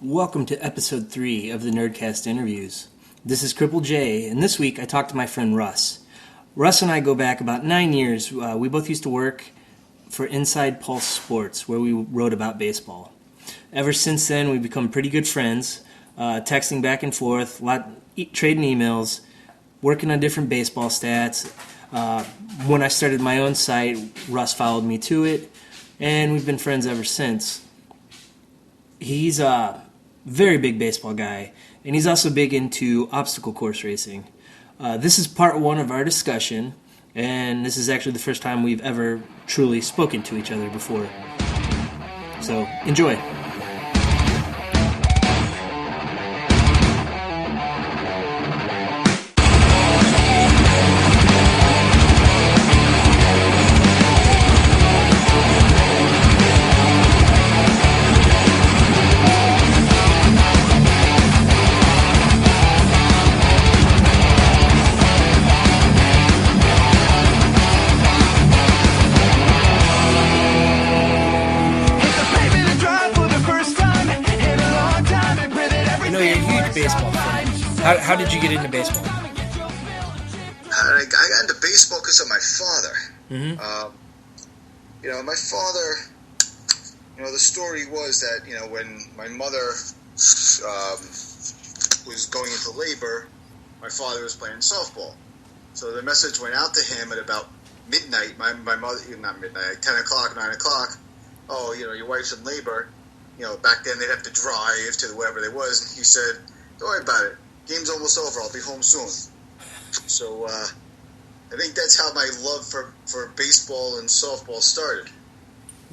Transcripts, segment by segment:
Welcome to episode 3 of the Nyrdcast Interviews. This is Cripple Jay, and this week I talked to my friend Russ. Russ and I go back about 9 years. We both used to work for Inside Pulse Sports, where we wrote about baseball. Ever since then, we've become pretty good friends, texting back and forth, trading emails, working on different baseball stats. When I started my own site, Russ followed me to it, and we've been friends ever since. He's a very big baseball guy, and he's also big into obstacle course racing. This is part 1 of our discussion, and this is actually the first time we've ever truly spoken to each other before. So, enjoy. Baseball fan. How did you get into baseball? I got into baseball because of my father. Mm-hmm. My father, the story was that, when my mother was going into labor, my father was playing softball. So the message went out to him at about midnight, my mother, not midnight, 10 o'clock, 9 o'clock, oh, your wife's in labor. Back then they'd have to drive to wherever they was, and he said, don't worry about it. Game's almost over. I'll be home soon. So I think that's how my love for baseball and softball started.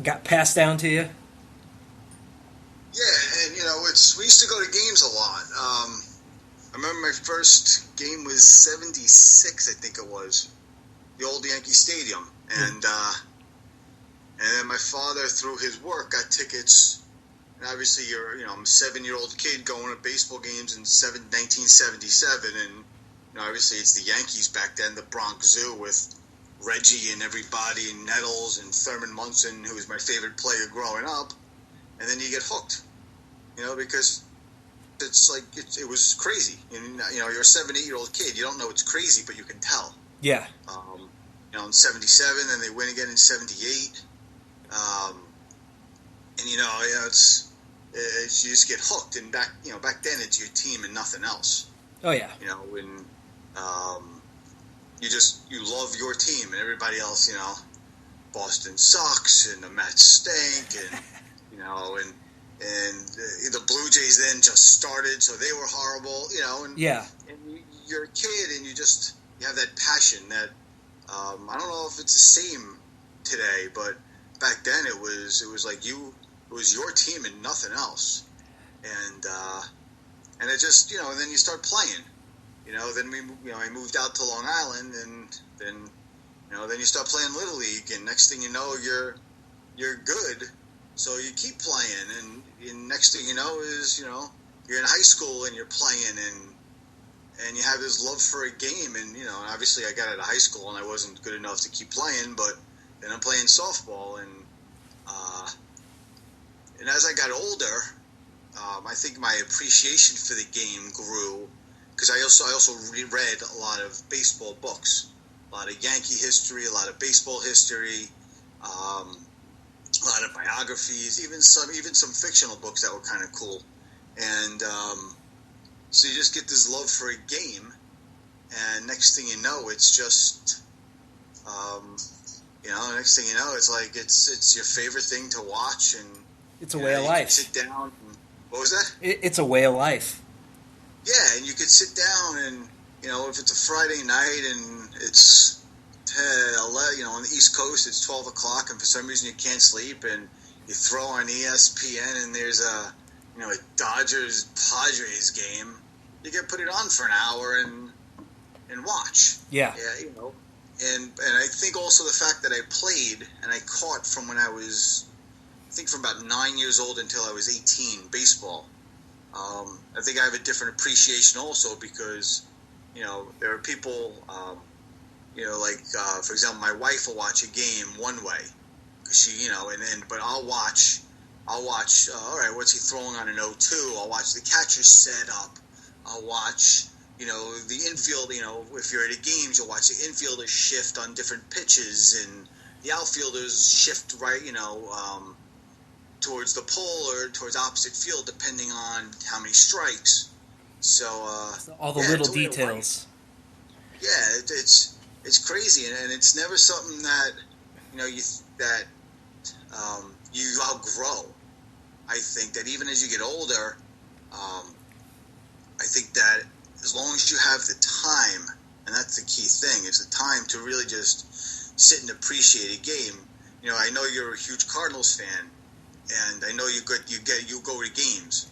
Got passed down to you? Yeah, and we used to go to games a lot. I remember my first game was 76, I think it was, the old Yankee Stadium, and then my father, through his work, got tickets. And obviously, I'm a 7-year-old kid going to baseball games in 1977, and obviously it's the Yankees back then, the Bronx Zoo with Reggie and everybody, and Nettles and Thurman Munson, who was my favorite player growing up. And then you get hooked, because it's like it was crazy. And you're a 7-8-year-old kid, you don't know it's crazy, but you can tell. Yeah. In 77, and they win again in 78. And you just get hooked, and back then it's your team and nothing else. Oh yeah. When you love your team, and everybody else, Boston sucks and the Mets stink, and and the Blue Jays then just started, so they were horrible, and yeah. And you're a kid, and you have that passion that I don't know if it's the same today, but back then it was like it was your team and nothing else, and it just and then you start playing, then I moved out to Long Island, and then then you start playing Little League, and next thing you know you're good, so you keep playing, and next thing you know is you're in high school and you're playing, and you have this love for a game, and obviously I got out of high school and I wasn't good enough to keep playing, but then I'm playing softball, and as I got older, I think my appreciation for the game grew, because I also read a lot of baseball books, a lot of Yankee history, a lot of baseball history, a lot of biographies, even some fictional books that were kind of cool, and so you just get this love for a game, and next thing you know, it's just next thing you know, it's like it's your favorite thing to watch, and it's a way of life. Sit down. And, what was that? It's a way of life. Yeah, and you could sit down, and if it's a Friday night and it's 11, on the East Coast it's 12 o'clock, and for some reason you can't sleep, and you throw on ESPN, and there's a Dodgers Padres game, you can put it on for an hour and watch. Yeah. Yeah, And I think also the fact that I played and I caught from when I was, I think from about 9 years old until I was 18, baseball. I think I have a different appreciation also because, there are people, for example, my wife will watch a game one way. She, but I'll watch, I'll watch, all right, what's he throwing on an 0-2? I'll watch the catcher set up. I'll watch, the infield, if you're at a games, you'll watch the infielders shift on different pitches and the outfielders shift right, towards the pole or towards opposite field depending on how many strikes. So, all the little details. Yeah, it's crazy, and it's never something that, you outgrow. I think that even as you get older, I think that as long as you have the time, and that's the key thing, is the time to really just sit and appreciate a game. I know you're a huge Cardinals fan, and I know you go to games,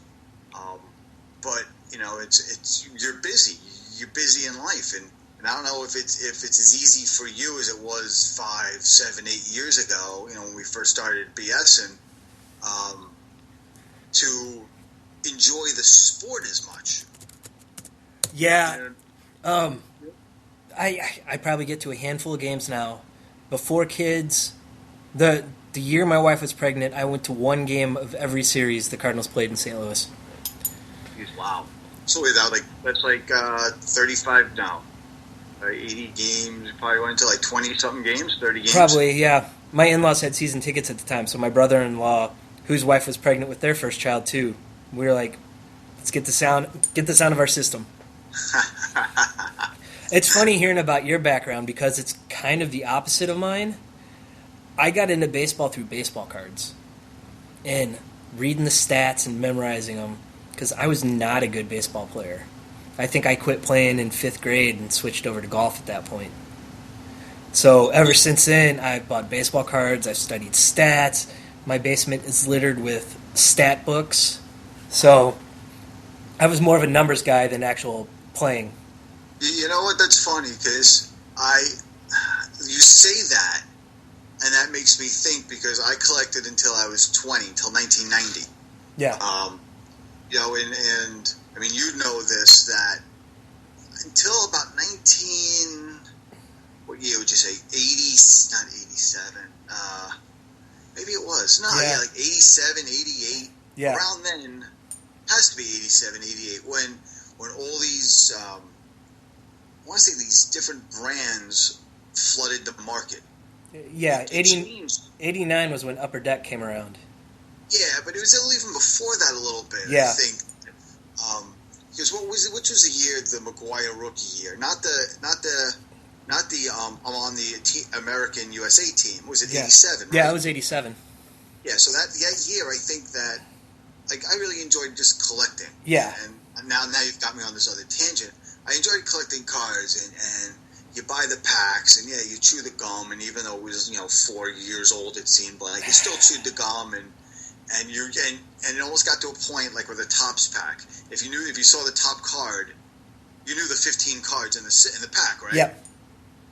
but it's you're busy. You're busy in life, and I don't know if it's as easy for you as it was 5, 7, 8 years ago. When we first started BSing, to enjoy the sport as much. Yeah, I probably get to a handful of games now. Before kids, the year my wife was pregnant, I went to one game of every series the Cardinals played in St. Louis. Wow. So that's 35 now. 80 games. You probably went to 20-something games, 30 games? Probably, yeah. My in-laws had season tickets at the time, so my brother-in-law, whose wife was pregnant with their first child too, we were like, let's get the sound of our system. It's funny hearing about your background because it's kind of the opposite of mine. I got into baseball through baseball cards and reading the stats and memorizing them because I was not a good baseball player. I think I quit playing in 5th grade and switched over to golf at that point. So ever since then, I've bought baseball cards, I've studied stats. My basement is littered with stat books. So I was more of a numbers guy than actual playing. You know what? That's funny because you say that, and that makes me think because I collected until I was 20, until 1990. Yeah. And I mean, you know this, that until about what year would you say? 80, not 87. Maybe it was. No, yeah, 87, 88. Yeah. Around then, has to be 87, 88, when all these, I want to say these different brands flooded the market. Yeah, 89 was when Upper Deck came around. Yeah, but it was even before that a little bit, yeah. I think. Because which was the year, the McGuire rookie year? Not the on the American USA team. Was it 87? Right? Yeah, it was 87. Yeah, so that year, I think that I really enjoyed just collecting. Yeah. And now you've got me on this other tangent. I enjoyed collecting cards, and you buy the packs, and you chew the gum, and even though it was 4 years old, it seemed like you still chewed the gum, and it almost got to a point like with a Topps pack. If you saw the top card, you knew the 15 cards in the pack, right? Yep.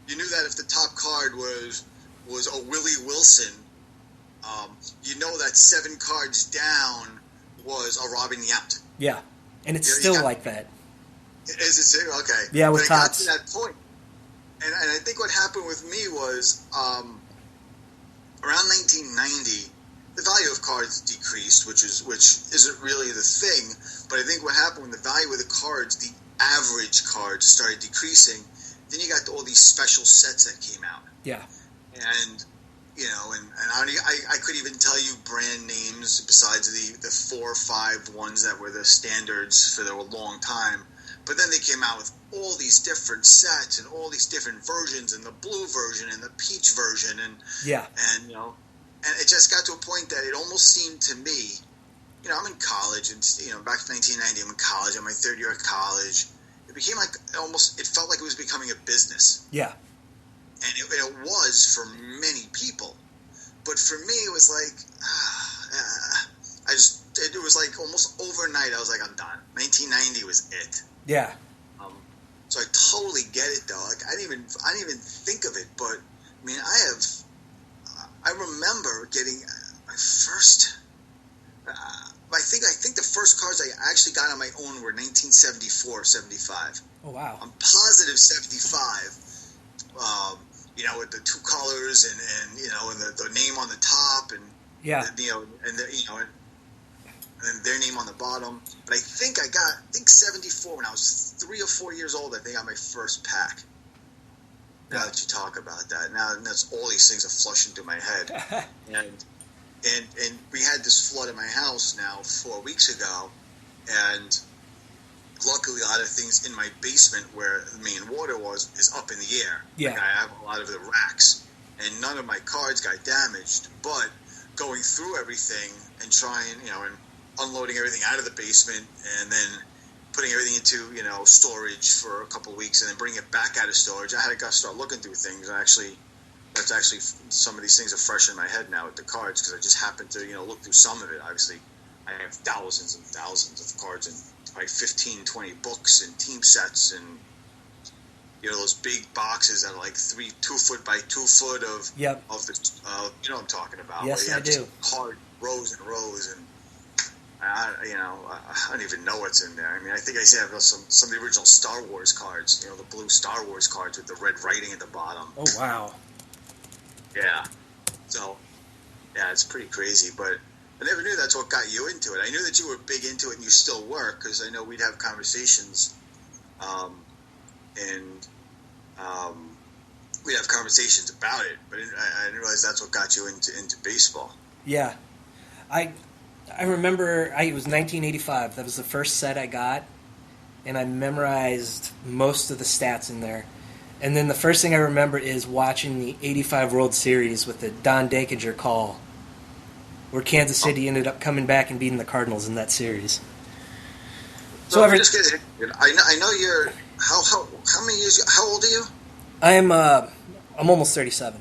You knew that if the top card was a Willie Wilson, you know that 7 cards down was a Robin Yount. Yeah, and it's still like that. Is it still? Okay. Yeah, with Topps. Topps. It got to that point. And I think what happened with me was around 1990, the value of cards decreased, which isn't really the thing. But I think what happened when the value of the cards, the average cards, started decreasing, then you got all these special sets that came out. Yeah. And I could even tell you brand names besides the 4 or 5 ones that were the standards for a long time. But then they came out with all these different sets and all these different versions, and the blue version and the peach version, and it just got to a point that it almost seemed to me, I'm in college, and back in 1990, I'm in college, I'm in my 3rd year of college. It became it felt like it was becoming a business. Yeah. And it was for many people, but for me, it was like it was like almost overnight. I was like, I'm done. 1990 was it. Yeah. So I totally get it though. Like I didn't even think of it, but I mean, I remember getting my first. I think the first cards I actually got on my own were 1974, 75. Oh wow! I'm positive 75. With the 2 colors and the name on the top, and Yeah. And their name on the bottom. But I think 74 when I was 3 or 4 years old. I think I got my first pack. Now that you talk about that, now that's all these things are flushing through my head. and we had this flood in my house now 4 weeks ago, and luckily a lot of things in my basement where the main water is up in the air. Yeah. Like I have a lot of the racks, and none of my cards got damaged. But going through everything and trying, and unloading everything out of the basement, and then putting everything into, storage for a couple of weeks, and then bringing it back out of storage, I had to start looking through things. And that's actually some of these things are fresh in my head now with the cards, because I just happened to, look through some of it. Obviously, I have thousands and thousands of cards and like 15, 20 books and team sets and, those big boxes that are like 2 foot by 2 foot of the, you know what I'm talking about. Yes, where you have I do. Just card rows and rows, and I don't even know what's in there. I mean, I think I have some of the original Star Wars cards, the blue Star Wars cards with the red writing at the bottom. Oh, wow. Yeah. So, yeah, it's pretty crazy, but I never knew that's what got you into it. I knew that you were big into it and you still were, because I know we'd have conversations, and we'd have conversations about it, but I didn't realize that's what got you into baseball. Yeah. I remember it was 1985. That was the first set I got, and I memorized most of the stats in there. And then the first thing I remember is watching the 85 World Series with the Don Dakinger call, where Kansas City ended up coming back and beating the Cardinals in that series. So I know you're how many years? How old are you? I'm almost 37.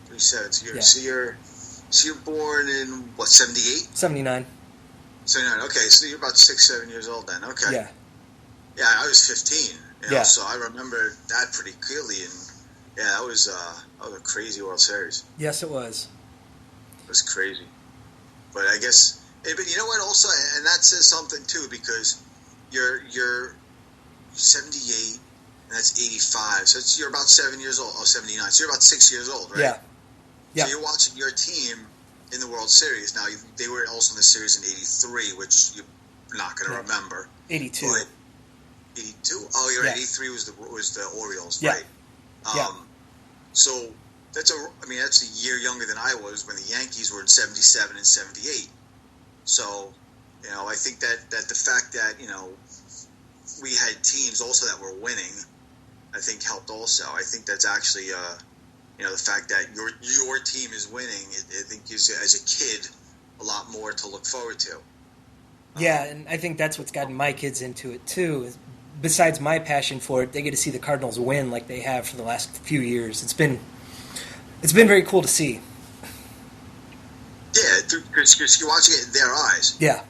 37. So you're born in what, 78? 79. 79. Okay, so you're about 6-7 years old then. Okay. Yeah. Yeah, I was 15. So I remember that pretty clearly, and that was a crazy World Series. Yes, it was. It was crazy, but I guess. But you know what? Also, and that says something too, because you're 78, and that's 85. So you're about 7 years old. Oh, 79. So you're about 6 years old, right? Yeah. Yeah. So you're watching your team in the World Series. Now they were also in the series in '83, which you're not going to remember. 82. But 82. Oh, you're right. 83 was the Orioles, yeah. right? So that's a year younger than I was when the Yankees were in 77 and 78. So, I think that the fact that, we had teams also that were winning, I think helped also. I think that's actually, the fact that your team is winning, I think gives you, as a kid, a lot more to look forward to. Yeah, and I think that's what's gotten my kids into it, too. Besides my passion for it, they get to see the Cardinals win like they have for the last few years. It's been very cool to see. Yeah, because you're watching it in their eyes. Yeah.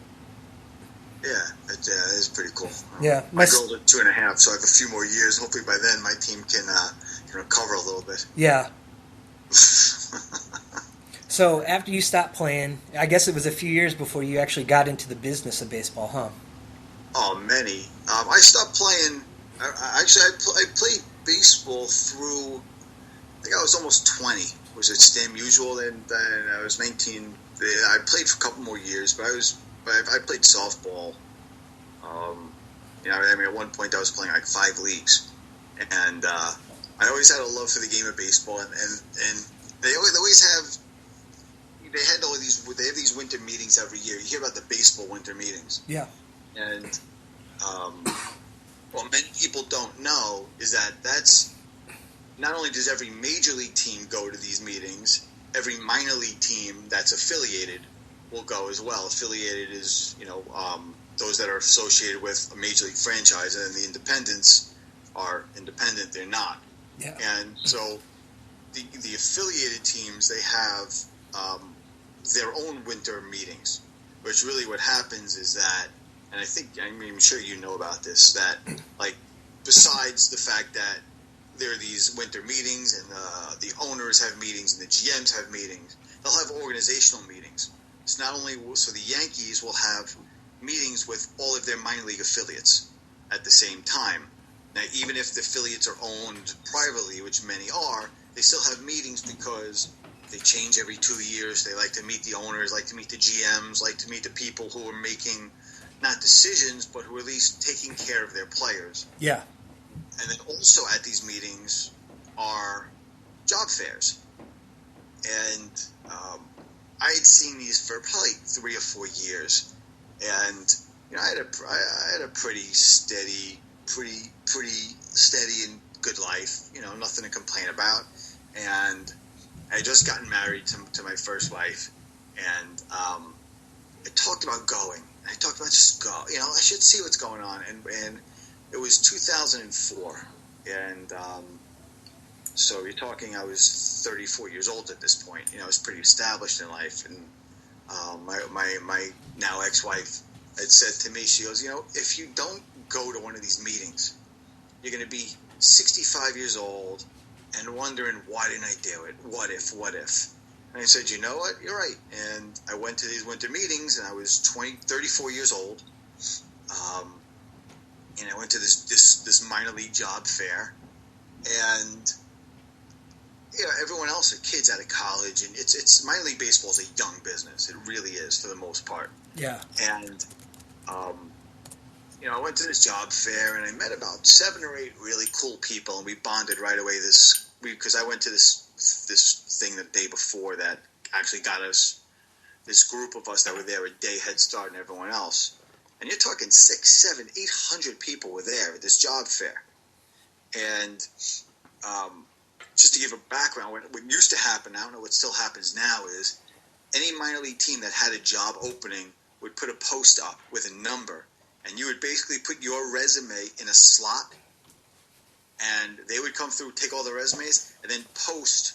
Yeah, it is pretty cool. Yeah. My girl's at 2.5, so I have a few more years. Hopefully by then my team can recover a little bit. Yeah. So after you stopped playing, I guess it was a few years before you actually got into the business of baseball, huh? Oh, many. I stopped playing. I played baseball through. I think I was almost 20. Was at STEM usual, and then I was 19. I played for a couple more years, but I played softball. At one point I was playing like 5 leagues, and I always had a love for the game of baseball, and they always have. They have these winter meetings every year. You hear about the baseball winter meetings. Yeah. And what many people don't know is that's not only does every major league team go to these meetings, every minor league team that's affiliated will go as well. Affiliated is, those that are associated with a major league franchise, and the independents are independent. They're not. Yeah. And so the affiliated teams, they have their own winter meetings, which really what happens is that, and I'm sure you know about this, that like besides the fact that there are these winter meetings and the owners have meetings and the GMs have meetings, they'll have organizational meetings. It's not only so the Yankees will have meetings with all of their minor league affiliates at the same time. Now, even if the affiliates are owned privately, which many are, they still have meetings because They change every 2 years. They like to meet the owners, like to meet the GMs, like to meet the people who are making not decisions, but who are at least taking care of their players. Yeah. And then also at these meetings are job fairs. And I had seen these for probably 3 or 4 years. And, you know, I had a pretty steady and good life, you know, nothing to complain about. And I had just gotten married to my first wife, and I talked about going. I talked about just go. You know, I should see what's going on. And it was 2004, and so you're talking. I was 34 years old at this point. You know, I was pretty established in life, and my now ex-wife had said to me, she goes, you know, if you don't go to one of these meetings, you're going to be 65 years old and wondering, why didn't I do it? What if? And I said, you know what? You're right. And I went to these winter meetings, and I was 34 years old. And I went to this minor league job fair. And, you know, everyone else are kids out of college. And it's minor league baseball is a young business. It really is, for the most part. Yeah. And, you know, I went to this job fair, and I met about 7 or 8 really cool people, and we bonded right away because I went to this thing the day before that actually got us, this group of us that were there a day head start and everyone else. And you're talking 6, 7, 800 people were there at this job fair. And just to give a background, what used to happen, I don't know what still happens now, is any minor league team that had a job opening would put a post up with a number, and you would basically put your resume in a slot, and they would come through, take all the resumes, and then post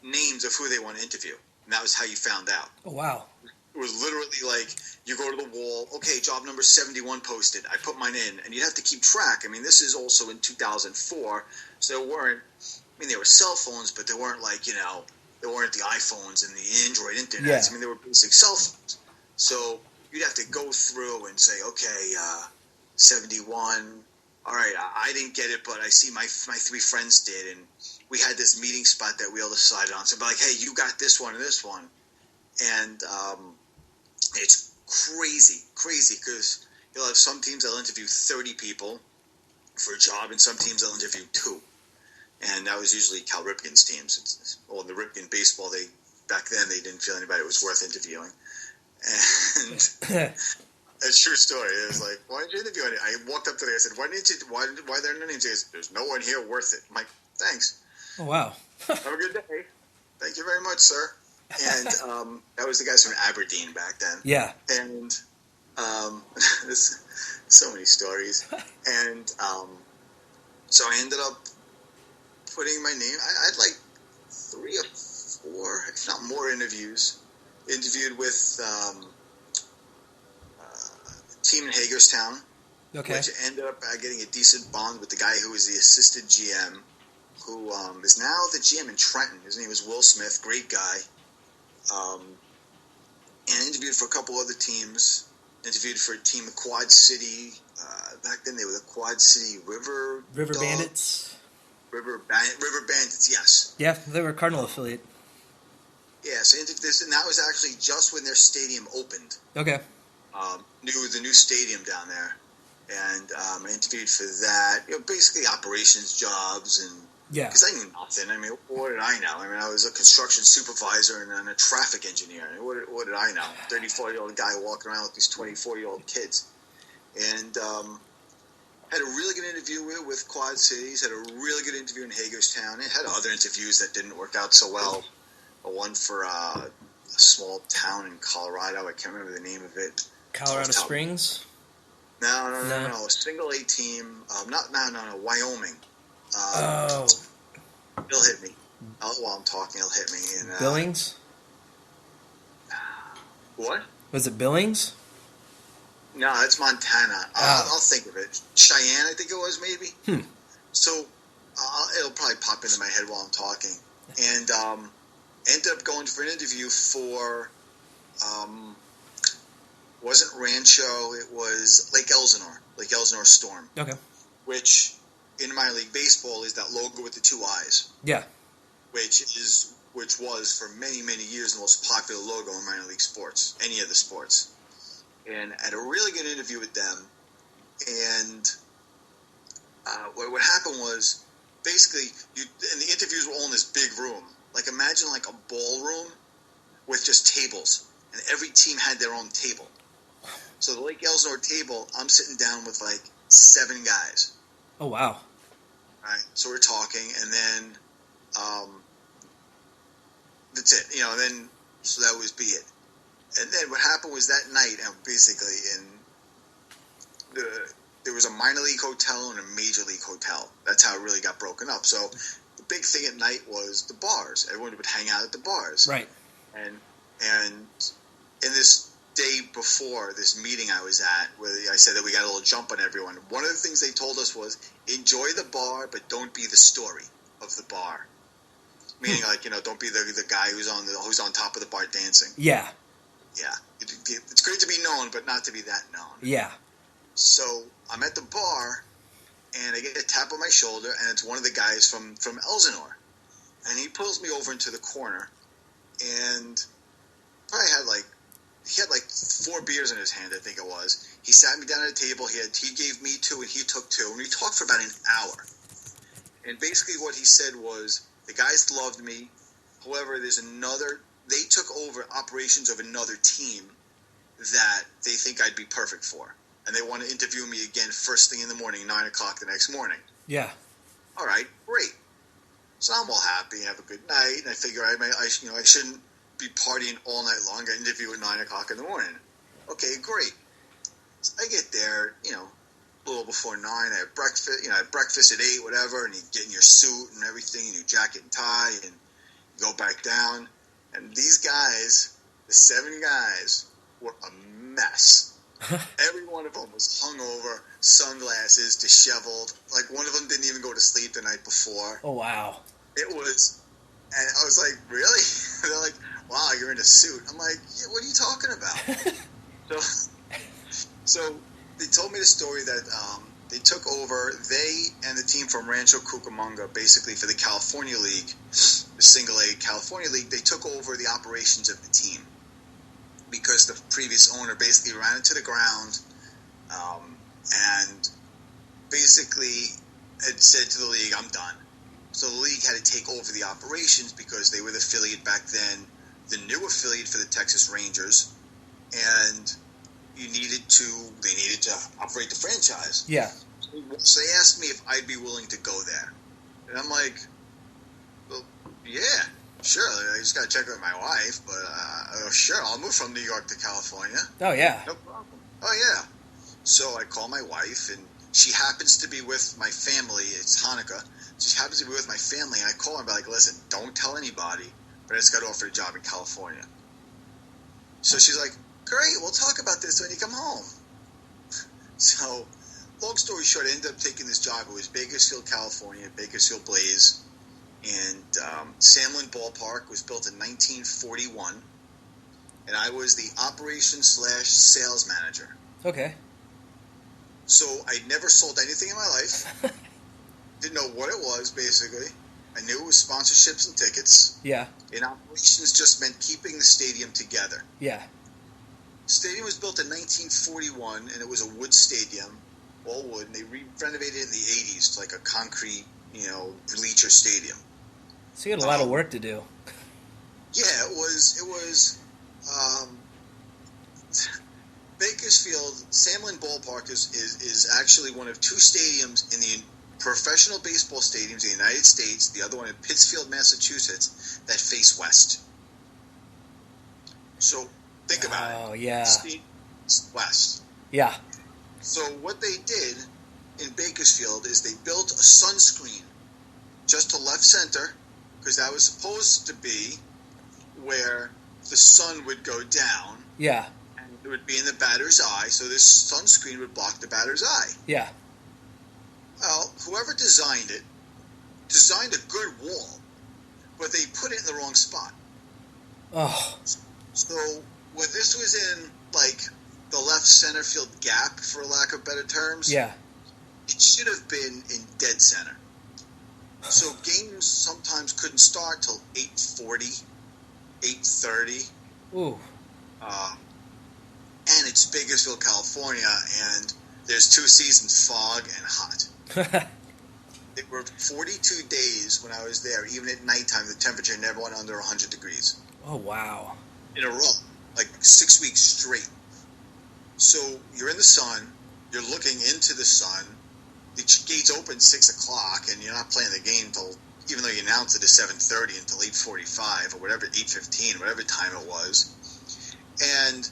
names of who they want to interview. And that was how you found out. Oh, wow. It was literally like, you go to the wall, okay, job number 71 posted. I put mine in, and you'd have to keep track. I mean, this is also in 2004, so there weren't, I mean, there were cell phones, but there weren't like, you know, there weren't the iPhones and the Android internet. Yeah. I mean, there were basic cell phones. So you'd have to go through and say, okay, 71, all right, I didn't get it, but I see my 3 friends did, and we had this meeting spot that we all decided on. So I'd be like, hey, you got this one and this one. And it's crazy, because you'll have some teams that'll interview 30 people for a job, and some teams that'll interview 2. And that was usually Cal Ripken's teams. Well, in the Ripken baseball, back then they didn't feel anybody was worth interviewing. And it's a true story. It was like, why didn't you interview anyone? I walked up to them, I said, why are there no names? He goes, there's no one here worth it. I'm like, thanks. Oh, wow. Have a good day. Thank you very much, sir. And that was the guys from Aberdeen back then. Yeah. And there's so many stories. And so I ended up putting my name. I had like 3 or 4, if not more, interviews. Interviewed with a team in Hagerstown, Okay. which ended up getting a decent bond with the guy who was the assistant GM, who is now the GM in Trenton. His name was Will Smith, great guy. And interviewed for a couple other teams. Interviewed for a team of Quad City. Back then they were the Quad City River Bandits. River Bandits, yes. Yeah, they were a Cardinal affiliate. Yeah, so interviewed this, and that was actually just when their stadium opened. Okay. The new stadium down there. And I interviewed for that. You know, basically operations jobs, and Yeah. because I knew nothing. I mean, what did I know? I mean, I was a construction supervisor and a traffic engineer. I mean, what did I know? 34-year-old guy walking around with these 24-year-old kids. And had a really good interview with Quad Cities. Had a really good interview in Hagerstown. And had other interviews that didn't work out so well. One for a small town in Colorado. I can't remember the name of it. Colorado Springs? No. A single A team. No. Wyoming. He'll hit me. While I'm talking, he'll hit me. And, Billings? What? Was it Billings? No, it's Montana. I'll think of it. Cheyenne, I think it was, maybe. So it'll probably pop into my head while I'm talking. And ended up going for an interview for, wasn't Rancho, it was Lake Elsinore Storm. Okay. Which, in minor league baseball, is that logo with the 2 eyes. Yeah. Which which was for many, many years the most popular logo in minor league sports, any of the sports. And I had a really good interview with them. And what happened was, basically, and the interviews were all in this big room. Like, imagine like a ballroom with just tables, and every team had their own table. So the Lake Elsinore table, I'm sitting down with like 7 guys. Oh, wow. All right, so we're talking, and then that's it. You know, and then so that was be it. And then what happened was that night, basically, there was a minor league hotel and a major league hotel. That's how it really got broken up. So the big thing at night was the bars. Everyone would hang out at the bars. Right. And in this day before this meeting I was at, where I said that we got a little jump on everyone, one of the things they told us was, enjoy the bar, but don't be the story of the bar. Meaning, like, you know, don't be the guy who's on top of the bar dancing. Yeah. Yeah. It's great to be known, but not to be that known. Yeah. So I'm at the bar, and I get a tap on my shoulder, and it's one of the guys from Elsinore. And he pulls me over into the corner, and probably he had like 4 beers in his hand, I think it was. He sat me down at a table. He gave me 2, and he took 2, and we talked for about an hour. And basically what he said was, the guys loved me. However, they took over operations of another team that they think I'd be perfect for. And they want to interview me again first thing in the morning, 9 o'clock the next morning. Yeah. All right, great. So I'm all happy, have a good night, and I figure I shouldn't be partying all night long. I interview at 9 o'clock in the morning. Okay, great. So I get there, you know, a little before 9. I have breakfast. You know, I have breakfast at 8, whatever, and you get in your suit and everything, and your jacket and tie, and you go back down. And these guys, the 7 guys, were a mess. Every one of them was hungover, sunglasses, disheveled. Like, one of them didn't even go to sleep the night before. Oh, wow. It was, and I was like, really? They're like, wow, you're in a suit. I'm like, yeah, what are you talking about? So they told me the story that they took over, they and the team from Rancho Cucamonga, basically for the California League, the single A California League, they took over the operations of the team because the previous owner basically ran it to the ground and basically had said to the league, I'm done. So the league had to take over the operations because they were the affiliate back then, the new affiliate for the Texas Rangers, and they needed to operate the franchise. Yeah. So they asked me if I'd be willing to go there. And I'm like, well, yeah, sure. I just got to check with my wife, but sure, I'll move from New York to California. Oh, yeah. No problem. Oh, yeah. So I call my wife, and she happens to be with my family. It's Hanukkah. She happens to be with my family, and I call her and be like, listen, don't tell anybody, but I just got offered a job in California. So she's like, great, we'll talk about this when you come home. So, long story short, I ended up taking this job. It was Bakersfield, California, Bakersfield Blaze. And Samlin Ballpark was built in 1941. And I was the operations/sales manager. Okay. So, I'd never sold anything in my life. Didn't know what it was, basically. I knew it was sponsorships and tickets. Yeah. And operations just meant keeping the stadium together. Yeah. The stadium was built in 1941, and it was a wood stadium, all wood, and they renovated it in the 80s to like a concrete, bleacher stadium. So you had a lot of work to do. Yeah, it was Bakersfield, Samlin Ballpark is actually one of 2 stadiums in the professional baseball stadiums in the United States, the other one in Pittsfield, Massachusetts, that face west. So think about it. Oh, yeah. West. Yeah. So what they did in Bakersfield is they built a sunscreen just to left center, because that was supposed to be where the sun would go down. Yeah. And it would be in the batter's eye, so this sunscreen would block the batter's eye. Yeah. Well, whoever designed it designed a good wall, but they put it in the wrong spot. Oh. So when this was in, like, the left center field gap, for lack of better terms, yeah, it should have been in dead center. So games sometimes couldn't start till 8:40, 8:30. Ooh. And it's Bakersfield, California, and there's 2 seasons, fog and hot. There were 42 days when I was there, even at nighttime, the temperature never went under 100 degrees. Oh, wow. In a row, like 6 weeks straight. So you're in the sun, you're looking into the sun, the gates open 6 o'clock, and you're not playing the game until, even though you announced it at 7:30, until 8:45 or whatever, 8:15, whatever time it was. And,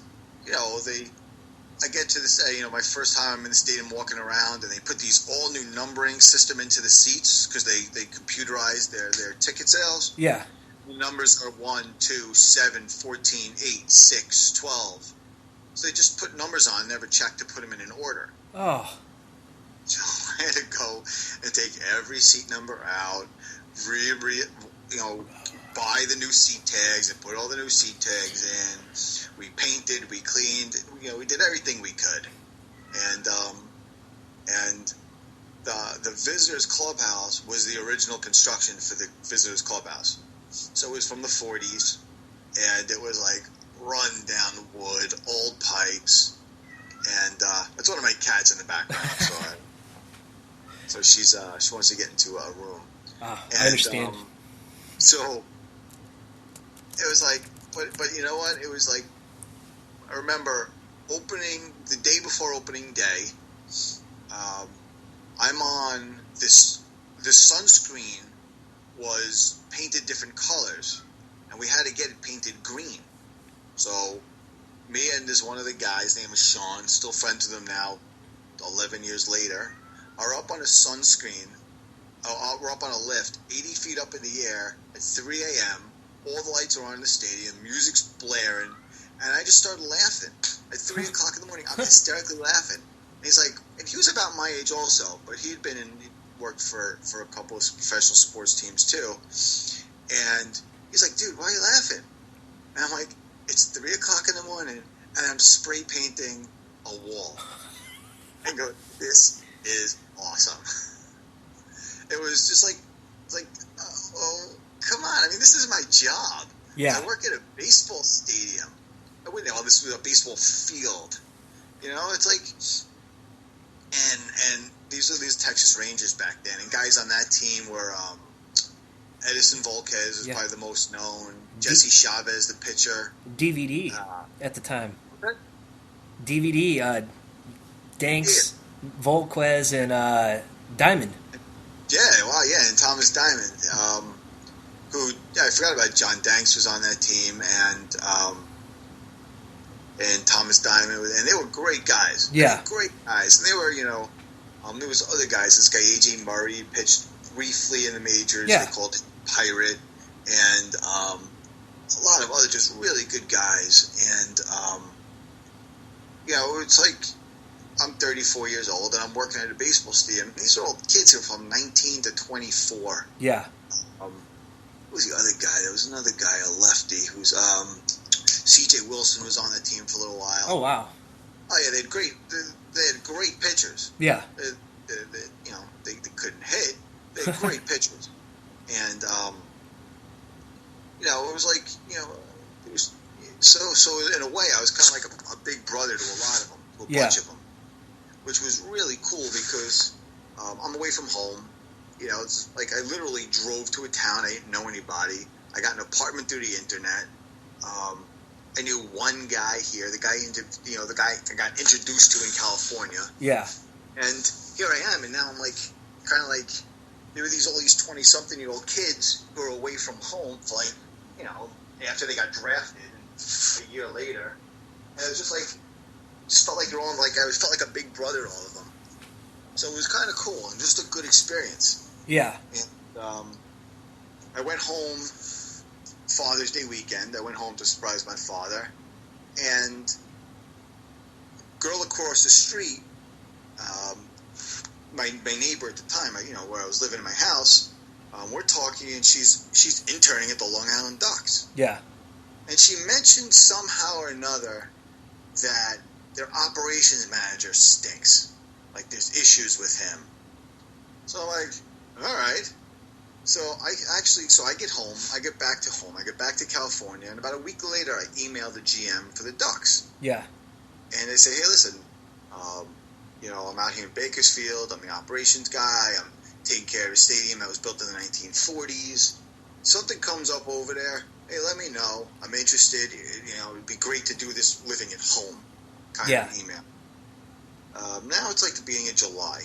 I get to this, my first time I'm in the stadium walking around, and they put these all new numbering system into the seats because they computerized their ticket sales. Yeah. The numbers are 1, 2, 7, 14, 8, 6, 12. So they just put numbers on, never checked to put them in an order. Oh. So I had to go and take every seat number out, buy the new seat tags and put all the new seat tags in. We painted, we cleaned, we did everything we could. And the visitors clubhouse was the original construction for the visitors clubhouse. So it was from the 40s, and it was like run down wood, old pipes, and that's one of my cats in the background. So she wants to get into a room. I understand. So it was like, but you know what? It was like, I remember the day before opening day. I'm on this sunscreen was painted different colors, and we had to get it painted green. So me and this one of the guys, named is Sean, still friends with him now, 11 years later, are up on a sunscreen. We're up on a lift, 80 feet up in the air at 3 a.m. All the lights are on in the stadium, music's blaring, and I just started laughing. At 3 o'clock in the morning, I'm hysterically laughing. And he's like, and he was about my age also, but he worked for a couple of professional sports teams too. And he's like, dude, why are you laughing? And I'm like, it's 3 o'clock in the morning, and I'm spray painting a wall. And go, this is awesome. It was just like, oh, come on. I mean, this is my job. Yeah. I work at a baseball stadium. I wouldn't know this was a baseball field. It's like, and these are these Texas Rangers back then, and guys on that team were Edison Volquez was probably the most known. Jesse Chavez, the pitcher. DVD at the time. DVD, Danks, Volquez, and Diamond. Yeah, wow, yeah, and Thomas Diamond, who I forgot about. John Danks was on that team, and Thomas Diamond, and they were great guys. Yeah, great guys, and they were, there was other guys. This guy AJ Murray pitched briefly in the majors. Yeah. They called him Pirate, and a lot of other just really good guys. And it's like I'm 34 years old, and I'm working at a baseball stadium. These are all kids who are from 19 to 24. Yeah. Who was the other guy? There was another guy, a lefty, who's C.J. Wilson was on the team for a little while. Oh wow. Oh yeah, they had great pitchers. Yeah. They couldn't hit. They had great pitchers, and it was like it was so in a way I was kind of like a big brother to a lot of them, to a bunch of them, which was really cool because I'm away from home. It's like I literally drove to a town. I didn't know anybody. I got an apartment through the internet. I knew one guy here, the guy I got introduced to in California. Yeah. And here I am, and now I'm like, kind of like, there were all these 20-something-year-old kids who are away from home for after they got drafted a year later. And it was just felt like felt like a big brother to all of them. So it was kind of cool and just a good experience. Yeah. And I went home Father's Day weekend. I went home to surprise my father, and girl across the street, my neighbor at the time, where I was living in my house, we're talking, and she's interning at the Long Island Ducks. Yeah. And she mentioned somehow or another that their operations manager stinks. Like there's issues with him. So I'm like, all right. So I get home, I get back to California, and about a week later, I email the GM for the Ducks. Yeah. And they say, hey, listen, I'm out here in Bakersfield. I'm the operations guy. I'm taking care of a stadium that was built in the 1940s. Something comes up over there. Hey, let me know. I'm interested. It'd be great to do this living at home kind of email. Now it's like the beginning of July.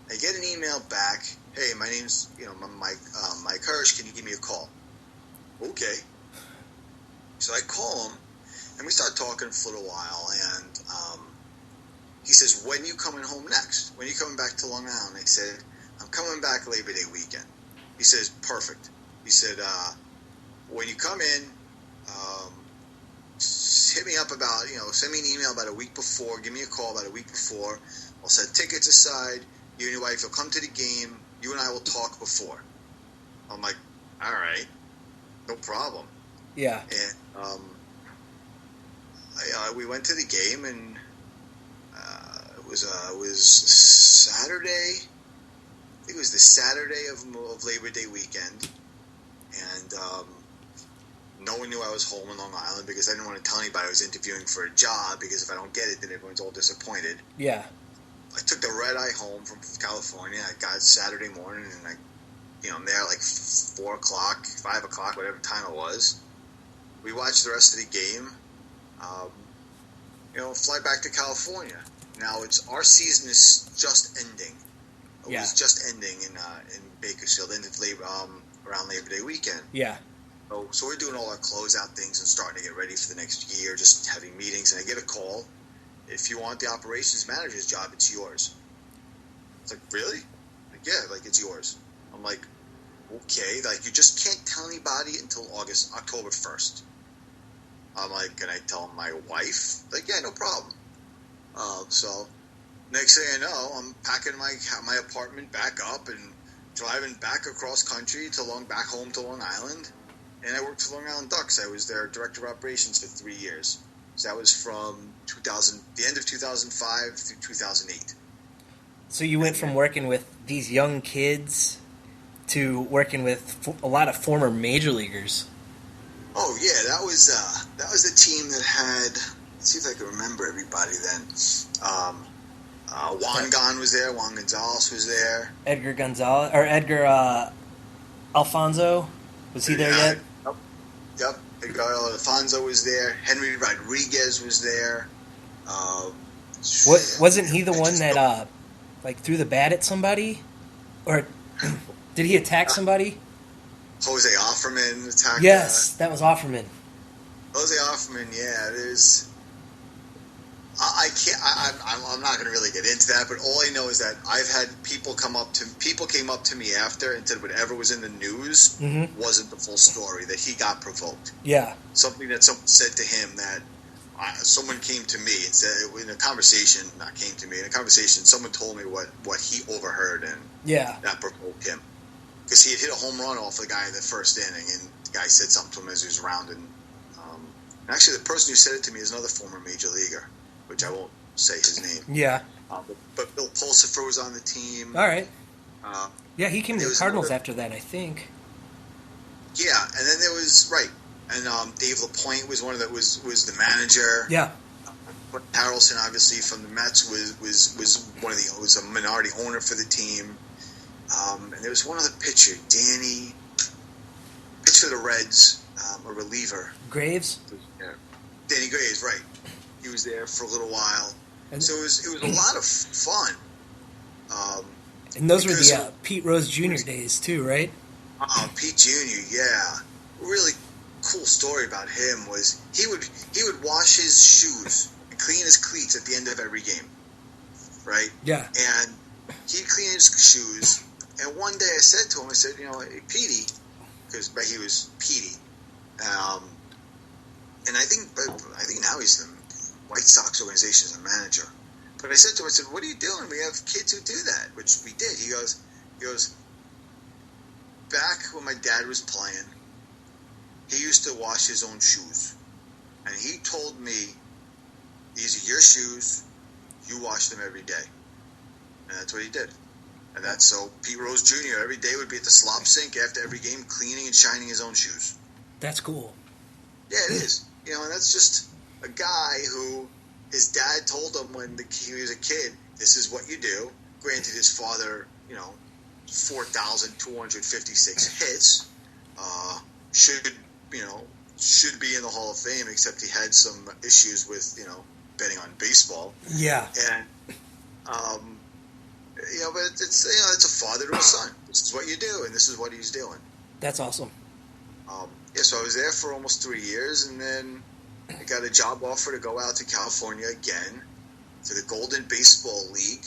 I get an email back. Hey, my name's Mike Hirsch. Can you give me a call? Okay. So I call him, and we start talking for a little while. And he says, "When you coming home next? When you coming back to Long Island?" I said, "I'm coming back Labor Day weekend." He says, "Perfect." He said, "When you come in, hit me up about send me an email about a week before. Give me a call about a week before. I'll set tickets aside. You and your wife will come to the game. You and I will talk before." I'm like, all right, no problem. Yeah. And we went to the game, and it was Saturday. I think it was the Saturday of Labor Day weekend, and no one knew I was home in Long Island because I didn't want to tell anybody I was interviewing for a job, because if I don't get it, then everyone's all disappointed. Yeah. I took the red eye home from California. I got Saturday morning, and I'm there at like 4 o'clock, 5 o'clock, whatever time it was. We watched the rest of the game. Fly back to California. Now our season is just ending. It was just ending in Bakersfield, ended around Labor Day weekend. Yeah. So we're doing all our closeout things and starting to get ready for the next year, just having meetings, and I get a call. If you want the operations manager's job, it's yours. It's like, really? Like, yeah, like, it's yours. I'm like, okay, like, you just can't tell anybody until October 1st. I'm like, can I tell my wife? Like, yeah, no problem. So next thing I know, I'm packing my apartment back up and driving back across country back home to Long Island. And I worked for Long Island Ducks. I was their director of operations for 3 years. So that was from the end of 2005 through 2008. So you went from working with these young kids to working with a lot of former major leaguers. Oh yeah, that was the team that had. Let's see if I can remember everybody then. Juan was there. Juan Gonzalez was there. Edgar Alfonso, was he there yet? Yep. Edgar Alfonso was there. Henry Rodriguez was there. Wasn't he the one that threw the bat at somebody, or did he attack somebody? Jose Offerman attacked. Yes, that was Offerman. Jose Offerman, yeah. There's. I can't. I'm not going to really get into that, but all I know is that I've had people came up to me after and said whatever was in the news wasn't the full story. That he got provoked. Yeah. Something that someone said to him that someone came to me and said in a conversation. Not came to me in a conversation. Someone told me what he overheard, and that provoked him because he had hit a home run off the guy in the first inning, and the guy said something to him as he was rounding. Actually, the person who said it to me is another former major leaguer, which I won't say his name. Yeah. But Bill Pulsifer was on the team. All right. He came to the Cardinals after that, I think. Yeah, and then there was and Dave LaPointe was was the manager. Yeah. Harrelson, obviously from the Mets, was a minority owner for the team. And there was one other pitcher, Danny, pitcher for the Reds, a reliever. Graves. Yeah. Danny Graves, right. He was there for a little while. So it was a lot of fun. And those were the Pete Rose Jr. days too, right? Pete Jr., yeah. A really cool story about him was he would wash his shoes and clean his cleats at the end of every game. Right? Yeah. And he'd clean his shoes, and one day I said to him, hey, Petey, because he was Petey, and I think now he's the White Sox organization as a manager. But I said to him, what are you doing? We have kids who do that, which we did. He goes, back when my dad was playing, he used to wash his own shoes. And he told me, these are your shoes, you wash them every day. And that's what he did. And that's so Pete Rose Jr. every day would be at the slop sink after every game, cleaning and shining his own shoes. That's cool. Yeah, it is. And that's just a guy who his dad told him when he was a kid, this is what you do. Granted, his father, 4,256 hits, should be in the Hall of Fame, except he had some issues with, betting on baseball. Yeah. And, but it's a father to a son. This is what you do, and this is what he's doing. That's awesome. So I was there for almost 3 years, and then I got a job offer to go out to California again to the Golden Baseball League,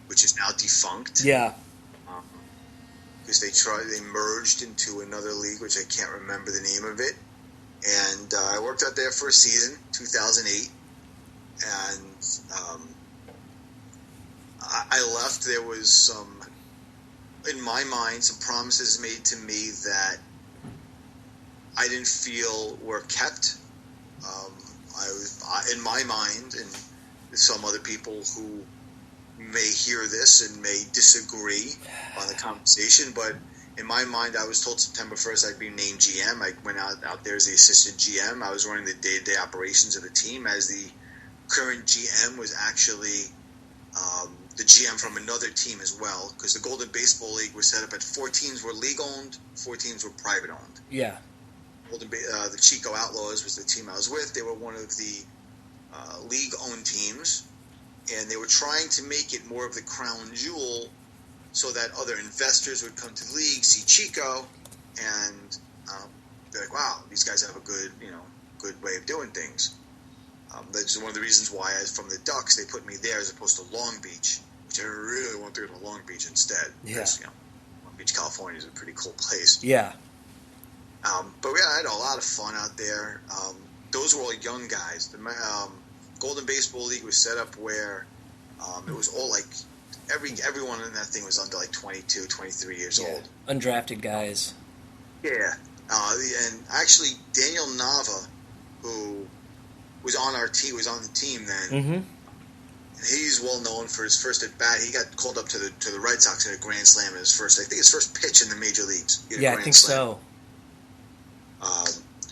which is now defunct. Yeah. Because they merged into another league, which I can't remember the name of it. And I worked out there for a season, 2008, and I left. There was in my mind, some promises made to me that I didn't feel were kept. In my mind, and some other people who may hear this and may disagree on the conversation, but in my mind, I was told September 1st I'd be named GM. I went out there as the assistant GM. I was running the day-to-day operations of the team, as the current GM was actually the GM from another team as well, because the Golden Baseball League was set up at 4 teams were league-owned, 4 teams were private-owned. Yeah. The Chico Outlaws was the team I was with. They were one of the league-owned teams, and they were trying to make it more of the crown jewel so that other investors would come to the league, see Chico, and be like, wow, these guys have a good way of doing things. That's one of the reasons why, from the Ducks, they put me there as opposed to Long Beach, which I really want to go to Long Beach instead. Yeah. Because, Long Beach, California is a pretty cool place. Yeah. But I had a lot of fun out there. Those were all young guys. The Golden Baseball League was set up where it was all like everyone in that thing was under like 22, 23 years old. Undrafted guys. Yeah. And actually, Daniel Nava, who was on our team, was on the team then. Mm-hmm. And he's well known for his first at bat. He got called up to the Red Sox in a grand slam in his first pitch in the major leagues. Yeah, I think so.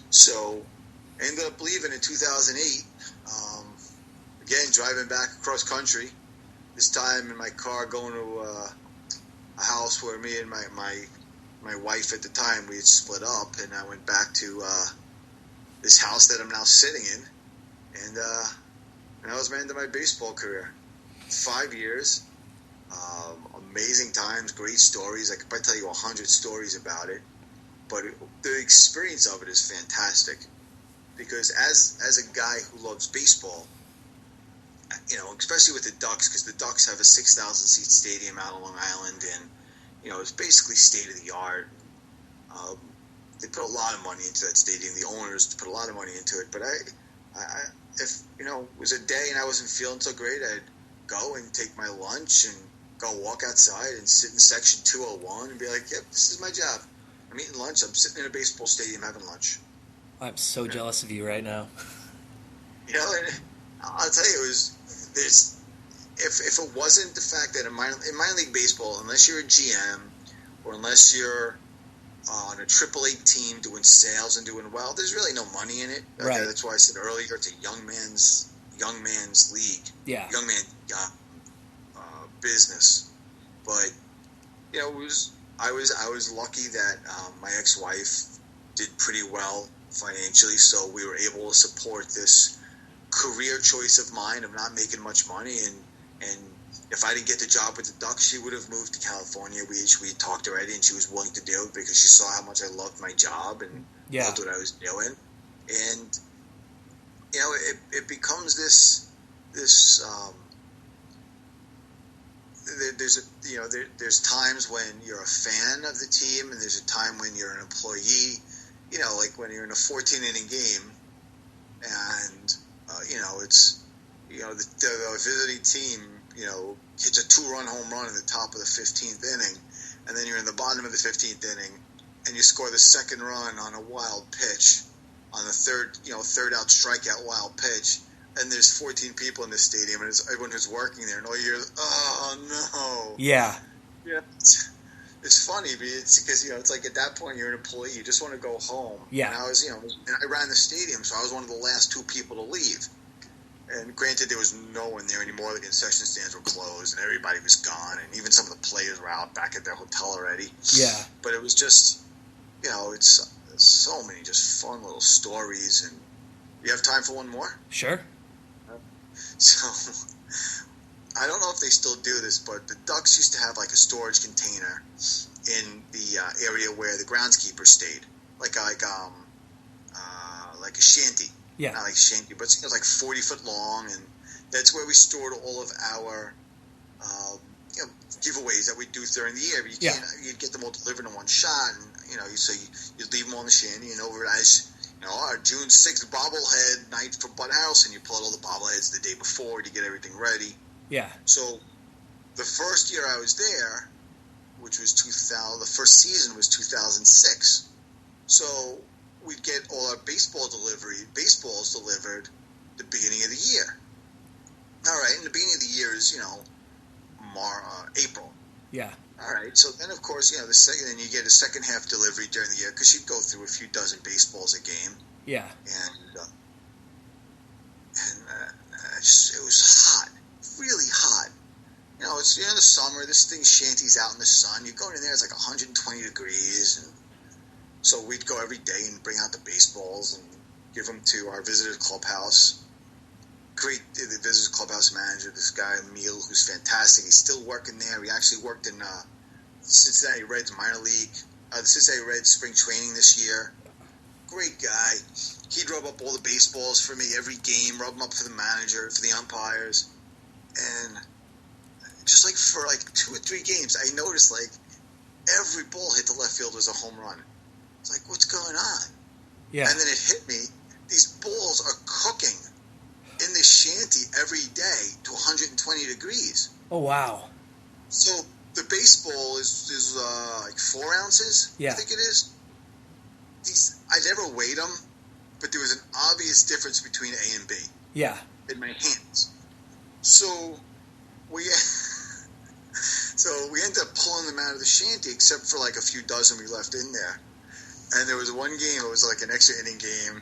So I ended up leaving in 2008. Again, driving back across country. This time in my car, going to a house where me and my wife at the time, we had split up, and I went back to this house that I'm now sitting in, and that was my end of my baseball career. 5 years, amazing times, great stories. I could probably tell you 100 stories about it, but the experience of it is fantastic, because as a guy who loves baseball, especially with the Ducks, because the Ducks have a 6,000-seat stadium out on Long Island, and it's basically state of the art. They put a lot of money into that stadium. The owners put a lot of money into it. But if it was a day and I wasn't feeling so great, I'd go and take my lunch and go walk outside and sit in section 201 and be like, "Yep, this is my job. I'm eating lunch. I'm sitting in a baseball stadium having lunch." I'm so jealous of you right now. And I'll tell you, if it wasn't the fact that in minor league baseball, unless you're a GM or unless you're on a AAA team doing sales and doing well, there's really no money in it. Okay? Right. That's why I said earlier it's a young man's league. Yeah. Young man business. But I was lucky that my ex-wife did pretty well financially, so we were able to support this career choice of mine of not making much money, and if I didn't get the job with the Ducks, she would have moved to California. We talked already, and she was willing to do it because she saw how much I loved my job and loved what I was doing. And it becomes this. There's times when you're a fan of the team, and there's a time when you're an employee. Like when you're in a 14-inning game, and it's the visiting team hits a 2-run home run in the top of the 15th inning, and then you're in the bottom of the 15th inning, and you score the second run on a wild pitch, on the third out strikeout wild pitch, and there's 14 people in this stadium, and it's everyone who's working there, and all you hear is, oh, no. Yeah. Yeah. It's funny, but it's because, it's like at that point you're an employee. You just want to go home. Yeah. And I was, and I ran the stadium, so I was one of the last 2 people to leave. And granted, there was no one there anymore. The concession stands were closed, and everybody was gone, and even some of the players were out back at their hotel already. Yeah. But it was just, it's so many just fun little stories. And you have time for one more? Sure. So, I don't know if they still do this, but the Ducks used to have like a storage container in the area where the groundskeeper stayed, like a shanty. Yeah. Not like a shanty, but it was like 40 foot long, and that's where we stored all of our giveaways that we do during the year. But you can't, you'd get them all delivered in one shot, and you'd leave them on the shanty, and over as our June 6th bobblehead night for Bud House, and you pull out all the bobbleheads the day before to get everything ready. Yeah. So the first year I was there, which was 2000, the first season was 2006. So we'd get all our baseballs delivered the beginning of the year. All right, and the beginning of the year is, April. Yeah. All right, so then, of course, then you get a second half delivery during the year, because you'd go through a few dozen baseballs a game. Yeah. And it was hot, really hot. It's the end of the summer. This thing shanties out in the sun. You go in there, it's like 120 degrees, and so we'd go every day and bring out the baseballs and give them to our visitors clubhouse. The visitors clubhouse manager, this guy Emil, who's fantastic. He's still working there. He actually worked in Cincinnati Reds minor league, the Cincinnati Reds spring training this year. Great guy. He'd rub up all the baseballs for me every game, rub them up for the manager, for the umpires, and just like for like 2 or 3 games, I noticed like every ball hit the left field was a home run. It's like, what's going on? Yeah. And then it hit me. These balls are cooking in the shanty every day to 120 degrees. Oh, wow. So the baseball is like 4 ounces, yeah. I think it is. I never weighed them, but there was an obvious difference between A and B. Yeah. In my hands. So we ended up pulling them out of the shanty, except for like a few dozen we left in there. And there was one game, it was like an extra inning game,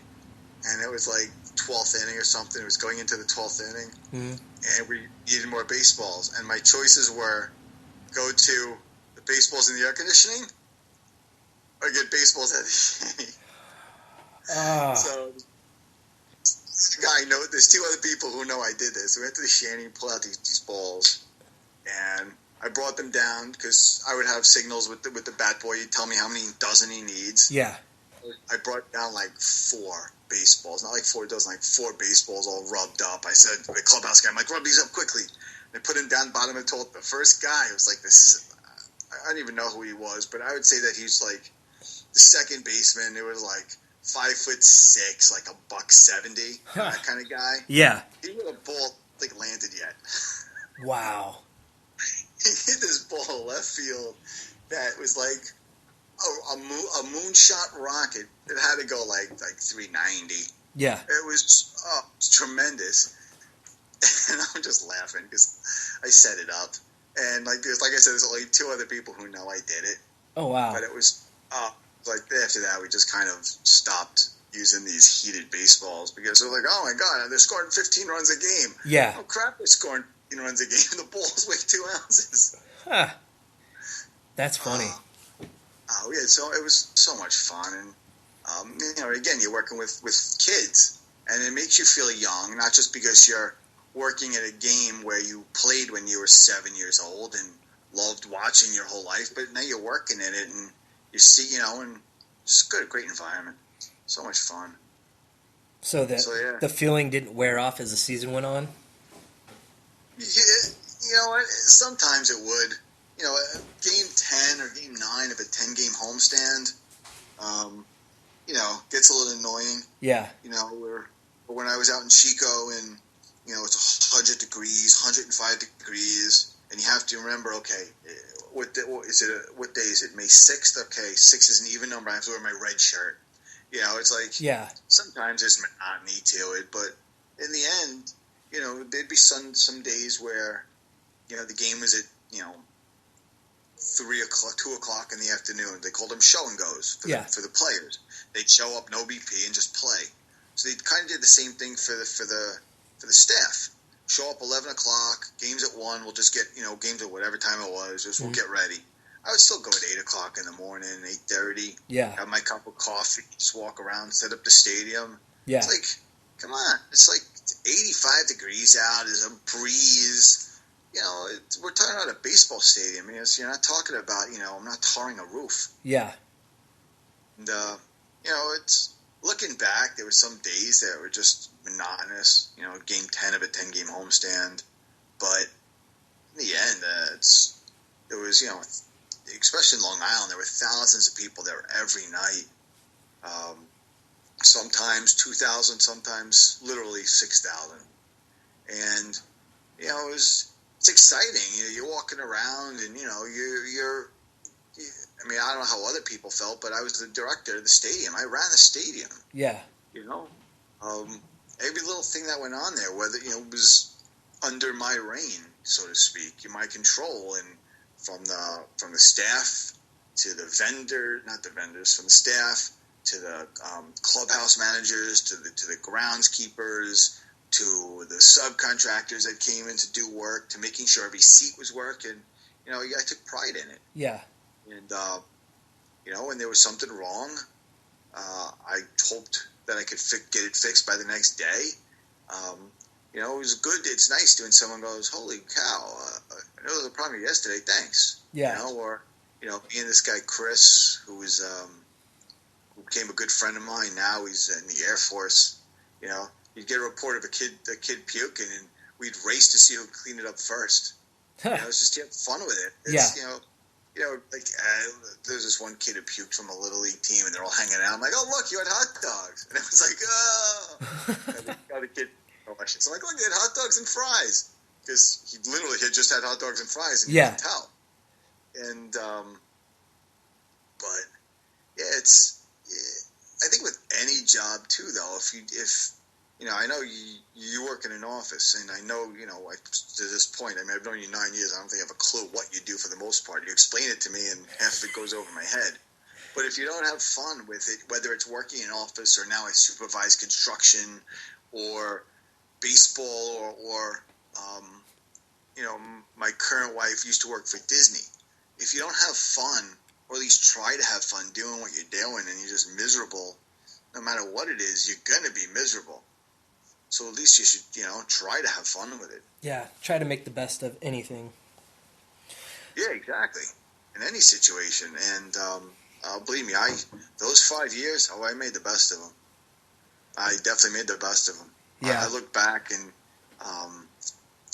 and it was like 12th inning or something. It was going into the 12th inning, and we needed more baseballs. And my choices were go to the baseballs in the air conditioning or get baseballs at the shanty. So there's 2 other people who know I did this. We went to the shanty and pulled out these balls, and I brought them down because I would have signals with the bat boy. He'd tell me how many dozen he needs. Yeah. I brought down like 4 baseballs, not like 4 dozen, like 4 baseballs all rubbed up. I said to the clubhouse guy, I'm like, rub these up quickly. And I put him down bottom and told the first guy, it was like this, I don't even know who he was, but I would say that he's like the second baseman. It was like 5'6", like $170, that kind of guy. Yeah. He had a ball like landed yet. Wow. He hit this ball left field that was like a moonshot rocket. It had to go like 390. Yeah. It was tremendous. And I'm just laughing because I set it up. And like I said, there's only 2 other people who know I did it. Oh, wow. But it was like after that, we just kind of stopped using these heated baseballs because they're like, oh my God, they're scoring 15 runs a game. Yeah. Oh crap, they're scoring 15 runs a game. The balls weigh 2 ounces. Huh. That's funny. Yeah, so it was so much fun. And, again, you're working with kids, and it makes you feel young, not just because you're working at a game where you played when you were 7 years old and loved watching your whole life, but now you're working in it, and you see, and it's good, great environment. So much fun. So the feeling didn't wear off as the season went on? Yeah, sometimes it would. Game 10 or game 9 of a 10-game homestand, gets a little annoying. Yeah. When I was out in Chico and, it's 100 degrees, 105 degrees, and you have to remember, okay, what day is it? May 6th? Okay, 6 is an even number. I have to wear my red shirt. It's like, yeah. Sometimes there's monotony to it, but in the end, there'd be some days where, the game was at, 3 o'clock, 2 o'clock in the afternoon. They called them show and goes for the players. They'd show up, no BP, and just play. So they kind of did the same thing for the staff. Show up 11 o'clock, games at 1. We'll just get, games at whatever time it was. Just we'll get ready. I would still go at 8 o'clock in the morning, 8:30. Yeah. Have my cup of coffee, just walk around, set up the stadium. Yeah. It's like, come on. It's like 85 degrees out. There's a breeze. We're talking about a baseball stadium. You're not talking about, I'm not tarring a roof. Yeah. And, it's looking back, there were some days that were just monotonous. Game 10 of a 10-game homestand. But in the end, it was, especially in Long Island, there were thousands of people there every night. Sometimes 2,000, sometimes literally 6,000. And, it's exciting. You're walking around and, I don't know how other people felt, but I was the director of the stadium. I ran the stadium. Yeah. Every little thing that went on there, whether, it was under my reign, so to speak, my control, and from the staff to the from the staff to the clubhouse managers to the groundskeepers to the subcontractors that came in to do work, to making sure every seat was working. I took pride in it. Yeah. And when there was something wrong, I hoped that I could get it fixed by the next day. It was good. It's nice when someone goes, "Holy cow! I know there was a problem yesterday. Thanks." Yeah. Or me and this guy Chris, who became a good friend of mine. Now he's in the Air Force. You'd get a report of a kid puking, and we'd race to see who cleaned it up first. It's just have fun with it. It's, there's this one kid who puked from a Little League team, and they're all hanging out. I'm like, "Oh, look, you had hot dogs." And I was like, "Oh." Got a kid question. So I'm like, "Look, you had hot dogs and fries." Because he literally had just had hot dogs and fries, and you could tell. And, but, I think with any job, too, though, if I know you work in an office, and I know, to this point, I've known you 9 years, I don't think I have a clue what you do for the most part. You explain it to me, and half of it goes over my head. But if you don't have fun with it, whether it's working in an office or now I supervise construction or baseball or my current wife used to work for Disney. If you don't have fun, or at least try to have fun doing what you're doing, and you're just miserable, no matter what it is, you're going to be miserable. So at least you should, try to have fun with it. Yeah, try to make the best of anything. Yeah, exactly. In any situation. And believe me, those 5 years, I made the best of them. I definitely made the best of them. Yeah. I look back and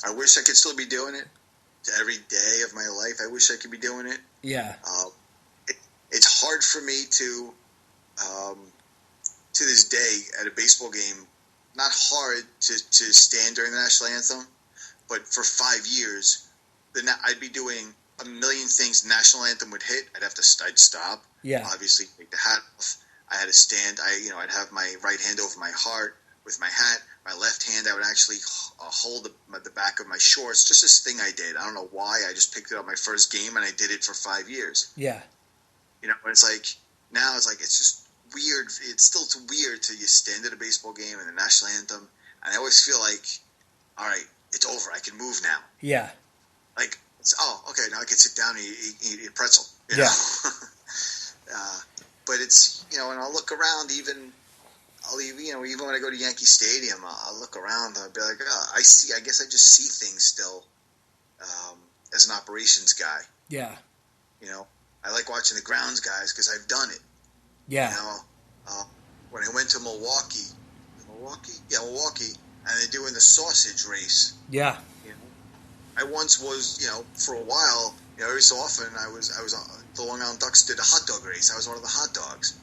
I wish I could still be doing it. Every day of my life, I wish I could be doing it. Yeah. It's hard for me to this day at a baseball game, not hard to stand during the national anthem, but for 5 years, I'd be doing a million things. The national anthem would hit, I'd stop. Yeah. Obviously, take the hat off. I had to stand. I'd have my right hand over my heart with my hat. My left hand, I would actually hold the back of my shorts. Just this thing I did. I don't know why. I just picked it up my first game, and I did it for 5 years. Yeah. But it's like, now it's like, it's just weird. It's still too weird to you stand at a baseball game and the national anthem, and I always feel like, all right, it's over. I can move now. Yeah. Like, okay, now I can sit down and eat a pretzel. Yeah. But it's, and I'll look around even when I go to Yankee Stadium, I'll look around, I'll be like, I guess I just see things still as an operations guy. Yeah. I like watching the grounds guys because I've done it. Yeah. When I went to Milwaukee, and they're doing the sausage race. Yeah. I once was, for a while, every so often I was the Long Island Ducks did a hot dog race. I was one of the hot dogs.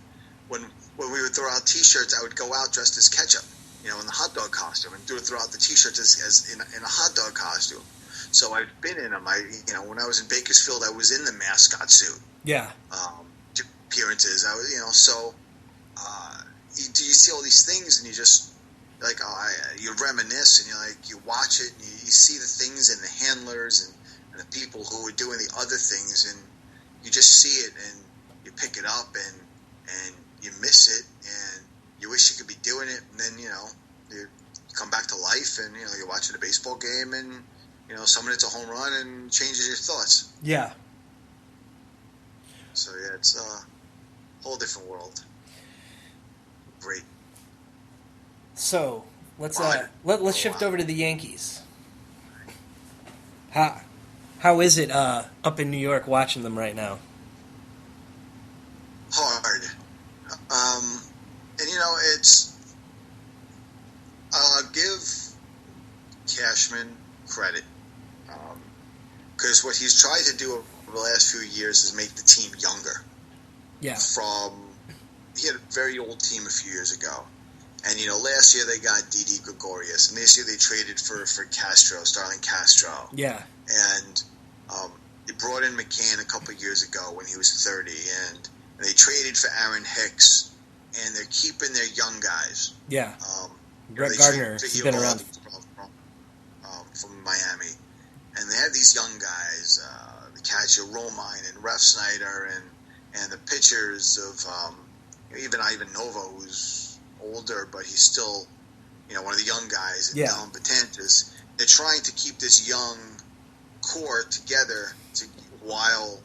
When we would throw out T-shirts, I would go out dressed as ketchup, in the hot dog costume, and throw out the T-shirts as in a hot dog costume. So I've been in them. When I was in Bakersfield, I was in the mascot suit. Yeah. Appearances. I was, so you see all these things, and you just, like, you reminisce, and you watch it, and you see the things and the handlers and the people who were doing the other things, and you just see it, and you pick it up, and you miss it, and you wish you could be doing it, and then, you come back to life, and, you're watching a baseball game, and, someone hits a home run and changes your thoughts. Yeah. So, yeah, it's a whole different world. Great. So let's shift over to the Yankees. How is it up in New York watching them right now? Hard. And I'll give Cashman credit, because what he's tried to do over the last few years is make the team younger. Yeah. He had a very old team a few years ago. And, last year they got Didi Gregorius, and this year they traded for Castro, Starlin Castro. Yeah. And they brought in McCann a couple of years ago when he was 30, and they traded for Aaron Hicks, and they're keeping their young guys. Yeah. Brett Gardner has been around. From Miami. And they have these young guys, the catcher Romine and Ref Snyder, and the pitchers of even Ivan Nova, who's older, but he's still, one of the young guys, and Dylan Batantis. They're trying to keep this young core together while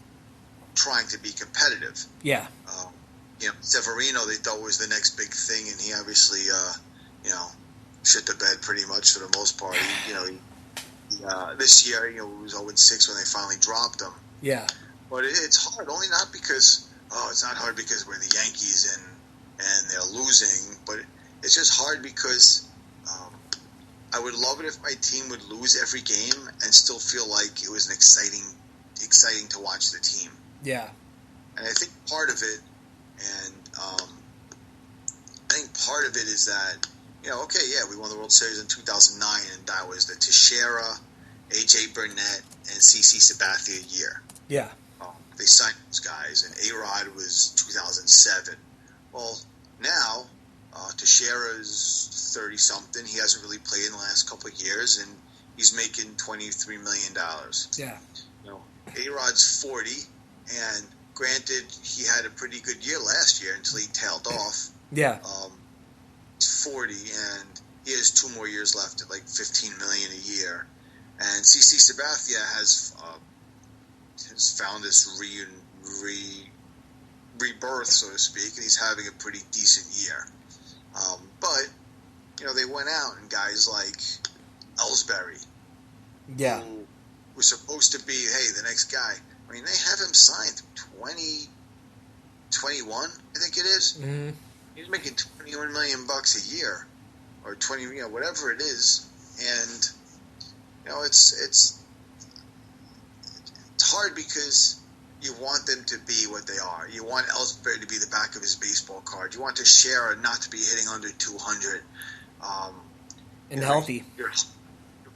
trying to be competitive. Yeah. Severino, they thought was the next big thing, and he obviously, shit the bed pretty much for the most part. This year, it was 0-6 when they finally dropped him. Yeah. But it's hard, only not because, it's not hard because we're the Yankees and they're losing, but it's just hard because I would love it if my team would lose every game and still feel like it was an exciting to watch the team. Yeah. And I think part of it, is that, we won the World Series in 2009, and that was the Teixeira, A.J. Burnett, and C.C. Sabathia year. Yeah. They signed those guys, and A-Rod was 2007. Well, now, Teixeira's 30-something. He hasn't really played in the last couple of years, and he's making $23 million. Yeah. A-Rod's 40, and granted, he had a pretty good year last year until he tailed off. Yeah. He's 40, and he has 2 more years left at like $15 million a year. And CC Sabathia has found this rebirth, so to speak, and he's having a pretty decent year. But they went out, and guys like Ellsbury, who was supposed to be, the next guy. I mean, they have him signed 2021, I think it is. Mm-hmm. He's making $21 million a year, or 20, whatever it is, and it's hard because you want them to be what they are. You want Ellsbury to be the back of his baseball card. You want Teixeira not to be hitting under 200. And healthy. You're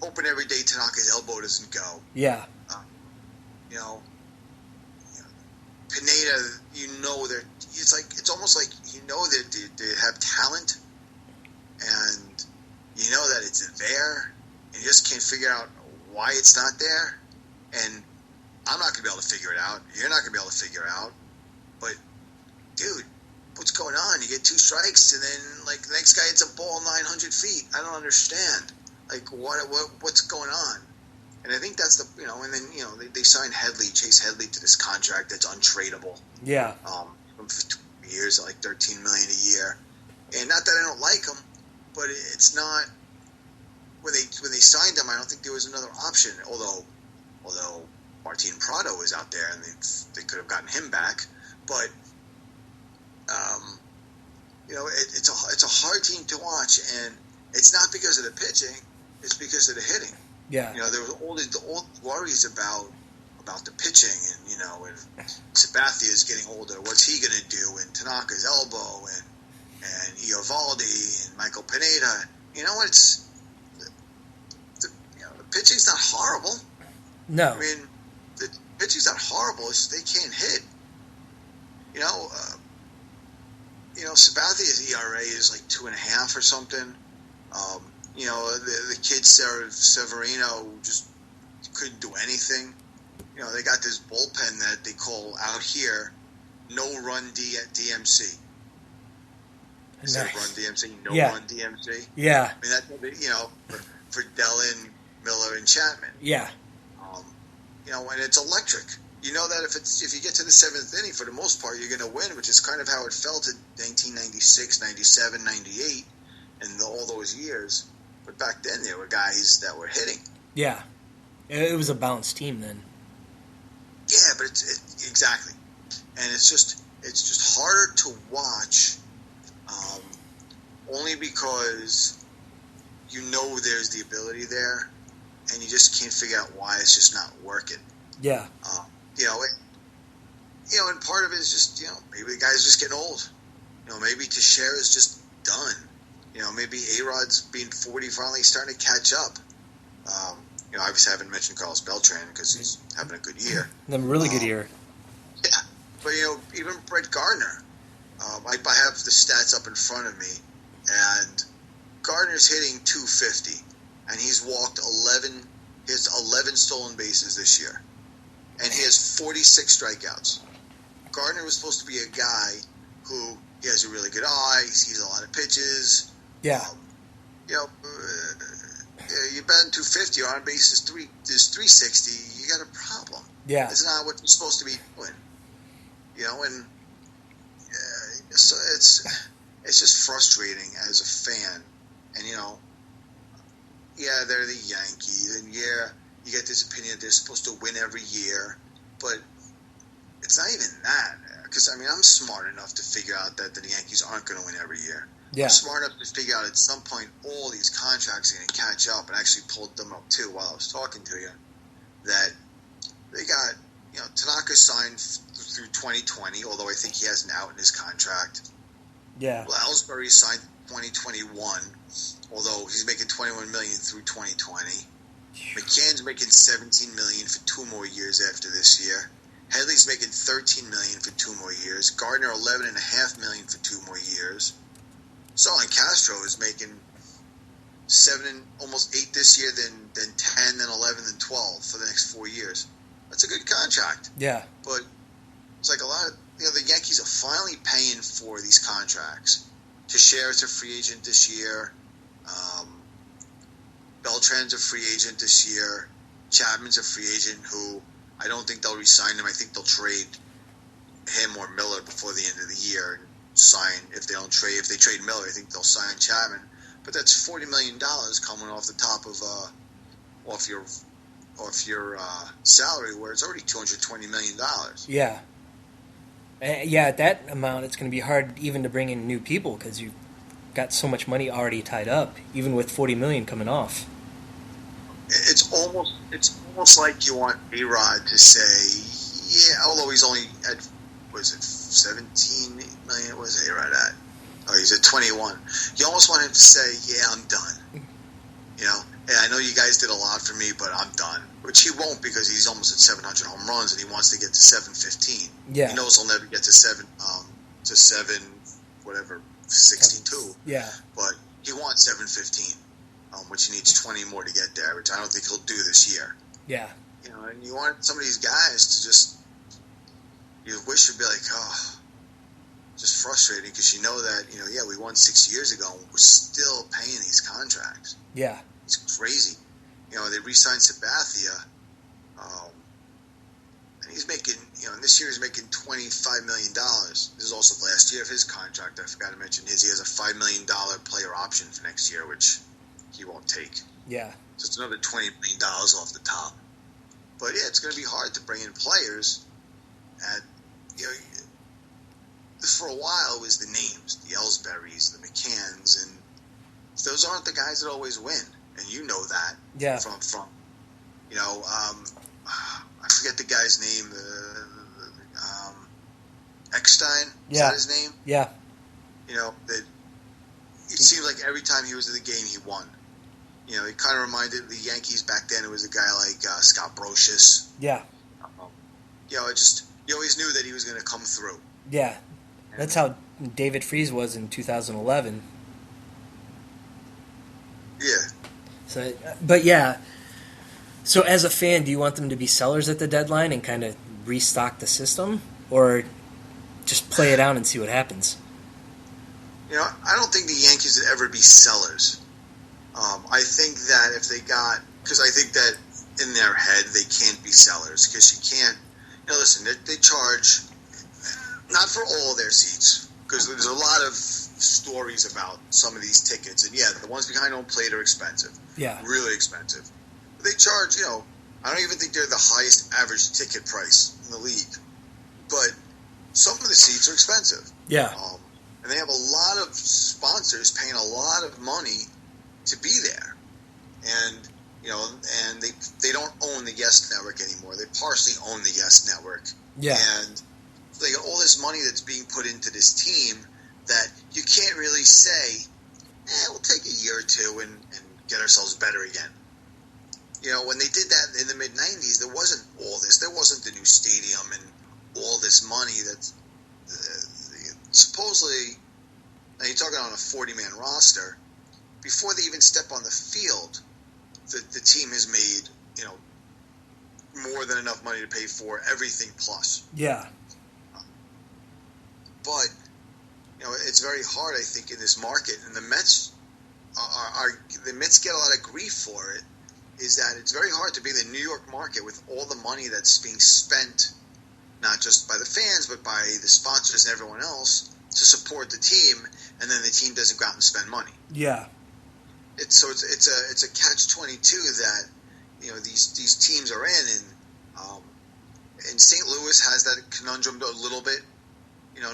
hoping every day Tanaka's elbow doesn't go. Yeah. Pineda, it's almost like that they have talent, and that it's there, and you just can't figure out why it's not there. And I'm not going to be able to figure it out. You're not going to be able to figure it out. But, dude, what's going on? You get 2 strikes, and then, the next guy hits a ball 900 feet. I don't understand. What's going on? And I think that's the, and then, they signed Chase Headley to this contract that's untradeable. Yeah. For 2 years at $13 million a year. And not that I don't like him, but it's not, when they signed him, I don't think there was another option, although Martin Prado was out there, and they could have gotten him back. But it's a hard team to watch, and it's not because of the pitching; it's because of the hitting. Yeah. There was all the old worries about the pitching, and Sabathia is getting older. What's he going to do? And Tanaka's elbow, and Eovaldi, and Michael Pineda. The pitching's not horrible. No. I mean, the pitching's not horrible. It's they can't hit. Sabathia's ERA is 2.5 or something. The kid Severino just couldn't do anything. They got this bullpen that they call out here no run DMC. Instead of run DMC, run DMC. Yeah. I mean, for Dellin, Miller, and Chapman. Yeah. And it's electric. You know that if you get to the seventh inning, for the most part, you're going to win, which is kind of how it felt in 1996, 97, 98, and all those years. But back then, there were guys that were hitting. Yeah. It was a balanced team then. Yeah, but exactly. And it's just harder to watch only because there's the ability there, and you just can't figure out why it's just not working. Yeah. And part of it is just, maybe the guy's just getting old. Maybe Teixeira's just done. Maybe A-Rod's being 40 finally starting to catch up. Obviously I haven't mentioned Carlos Beltran because he's having a good year. A really good year. Yeah. But, even Brett Gardner, I have the stats up in front of me, and Gardner's hitting .250, and he's walked 11, he has 11 stolen bases this year, and he has 46 strikeouts. Gardner was supposed to be a guy who, he has a really good eye, he sees a lot of pitches. Yeah. You bet 250, on base is 360, you got a problem. Yeah. It's not what you're supposed to be doing. So it's just frustrating as a fan. And, they're the Yankees, and you get this opinion that they're supposed to win every year, but it's not even that. Because, I'm smart enough to figure out that the Yankees aren't going to win every year. Yeah. I'm smart enough to figure out at some point all these contracts are going to catch up, and I actually pulled them up too while I was talking to you, that they got, Tanaka signed through 2020, although I think he has an out in his contract. Yeah. Well, Ellsbury signed 2021, although he's making $21 million through 2020. McCann's making $17 million for 2 more years after this year. Headley's making $13 million for 2 more years. Gardner $11.5 million for 2 more years. Starlin Castro is making 7, almost 8 this year, then 10, then 11, then 12 for the next 4 years. That's a good contract. Yeah. But it's like a lot of, the Yankees are finally paying for these contracts. Teixeira's a free agent this year. Beltran's a free agent this year. Chapman's a free agent who I don't think they'll re-sign him. I think they'll trade him or Miller before the end of the year and sign. If they trade Miller, I think they'll sign Chapman. But that's $40 million coming off the top of off your salary, where it's already $220 million. Yeah. At that amount, it's going to be hard even to bring in new people because you've got so much money already tied up, even with $40 million coming off. It's almost like you want A-Rod to say, although he's only at, 17 million? Where's A-Rod at? Oh, he's at 21. You almost want him to say, I'm done. And I know you guys did a lot for me, but I'm done. Which he won't, because he's almost at 700 home runs, and he wants to get to 715. Yeah. He knows he'll never get to 62. Yeah. But he wants 715, which he needs 20 more to get there, which I don't think he'll do this year. Yeah. And you want some of these guys to just, you wish you'd be like, just frustrating, because you know that, we won 6 years ago, and we're still paying these contracts. Yeah. It's crazy. They re-signed Sabathia, and he's making, and this year he's making $25 million. This is also the last year of his contract. I forgot to mention he has a $5 million player option for next year, which he won't take. Yeah. So it's another $20 million off the top. But it's going to be hard to bring in players at, for a while it was the names, the Ellsburys, the McCanns, and those aren't the guys that always win. And you know that. Yeah. From I forget the guy's name, Eckstein, is that his name? Yeah. That it seemed like every time he was in the game, he won. He kind of reminded the Yankees back then. It was a guy like Scott Brocious. Yeah. You always knew that he was going to come through. Yeah. That's how David Freese was in 2011. So, but yeah. So as a fan, do you want them to be sellers at the deadline and kind of restock the system, or just play it out and see what happens? I don't think the Yankees would ever be sellers. I think that if they got, because I think that in their head they can't be sellers, because you can't. Listen, they charge not for all of their seats, because there's a lot of stories about some of these tickets, and yeah, the ones behind home plate are expensive, really expensive. But they charge, I don't even think they're the highest average ticket price in the league, but some of the seats are expensive. Yeah. And they have a lot of sponsors paying a lot of money to be there. And, and they don't own the Yes Network anymore. They partially own the Yes Network. Yeah. And they got all this money that's being put into this team that you can't really say, we'll take a year or two and get ourselves better again. When they did that in the mid-'90s, there wasn't all this. There wasn't the new stadium and all this money that's supposedly, now you're talking on a 40-man roster, before they even step on the field, the team has made, more than enough money to pay for everything plus. Yeah. But, it's very hard, I think, in this market, and the Mets the Mets get a lot of grief for it, is that it's very hard to be in the New York market with all the money that's being spent, not just by the fans, but by the sponsors and everyone else, to support the team, and then the team doesn't go out and spend money. Yeah. It's a catch-22 that these teams are in, and St. Louis has that conundrum a little bit,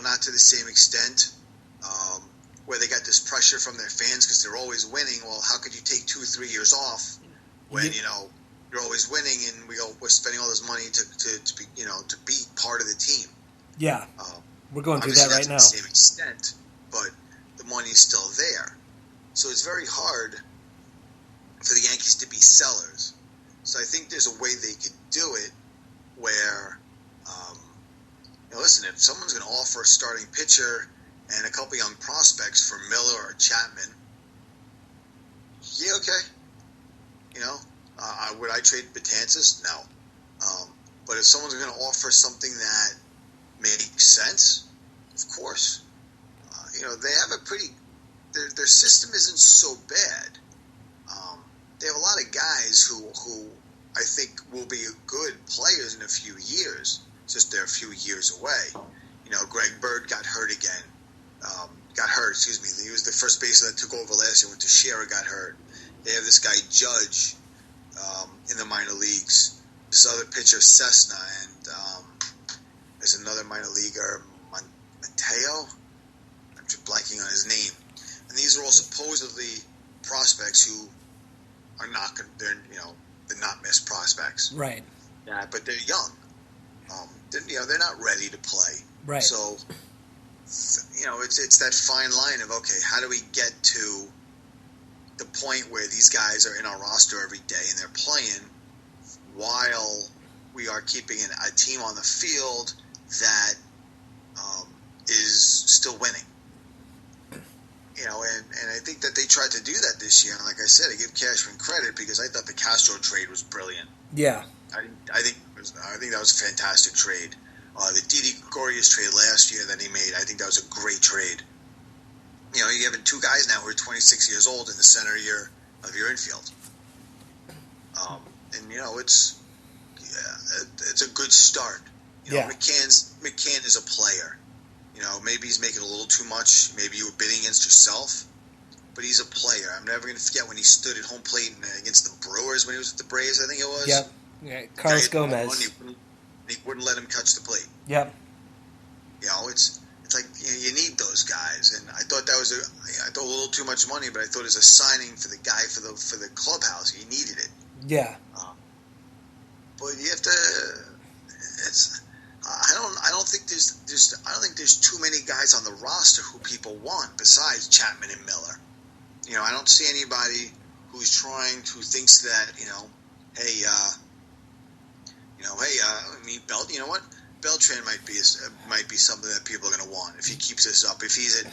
not to the same extent, where they got this pressure from their fans because they're always winning. Well, how could you take 2 or 3 years off when you're always winning, and we're spending all this money to be part of the team? Yeah. We're going through that right now. To the same extent, but the money's still there. So it's very hard for the Yankees to be sellers. So I think there's a way they could do it where, listen, if someone's going to offer a starting pitcher and a couple young prospects for Miller or Chapman, yeah, okay. Would I trade Betances? No. But if someone's going to offer something that makes sense, of course. They have a pretty... Their system isn't so bad. They have a lot of guys who I think will be good players in a few years. It's just they're a few years away. Greg Bird got hurt again. He was the first baseman that took over last year. Went to Shearer, got hurt. They have this guy Judge in the minor leagues. This other pitcher Cessna, and there's another minor leaguer Mateo. I'm just blanking on his name. And these are all supposedly prospects who are not. They're not missed prospects. Right. Yeah, but they're young. They're not ready to play. Right. So, it's that fine line of, okay, how do we get to the point where these guys are in our roster every day and they're playing while we are keeping a team on the field that is still winning. And I think that they tried to do that this year. And like I said, I give Cashman credit because I thought the Castro trade was brilliant. Yeah. I think that was a fantastic trade. The Didi Gregorius trade last year that he made, I think that was a great trade. You're having two guys now who are 26 years old in the center of your infield. It's a good start. McCann is a player. Maybe he's making a little too much. Maybe you were bidding against yourself. But he's a player. I'm never going to forget when he stood at home plate against the Brewers when he was with the Braves, I think it was. Yep. Yeah, Carlos Gomez. He wouldn't let him catch the plate. Yep. It's like you need those guys, and I thought that was a little too much money, but I thought it was a signing for the guy for the clubhouse. He needed it. Yeah. But you have to. I don't think there's too many guys on the roster who people want besides Chapman and Miller. I don't see anybody who thinks that Beltran might be something that people are going to want if he keeps this up. If he's at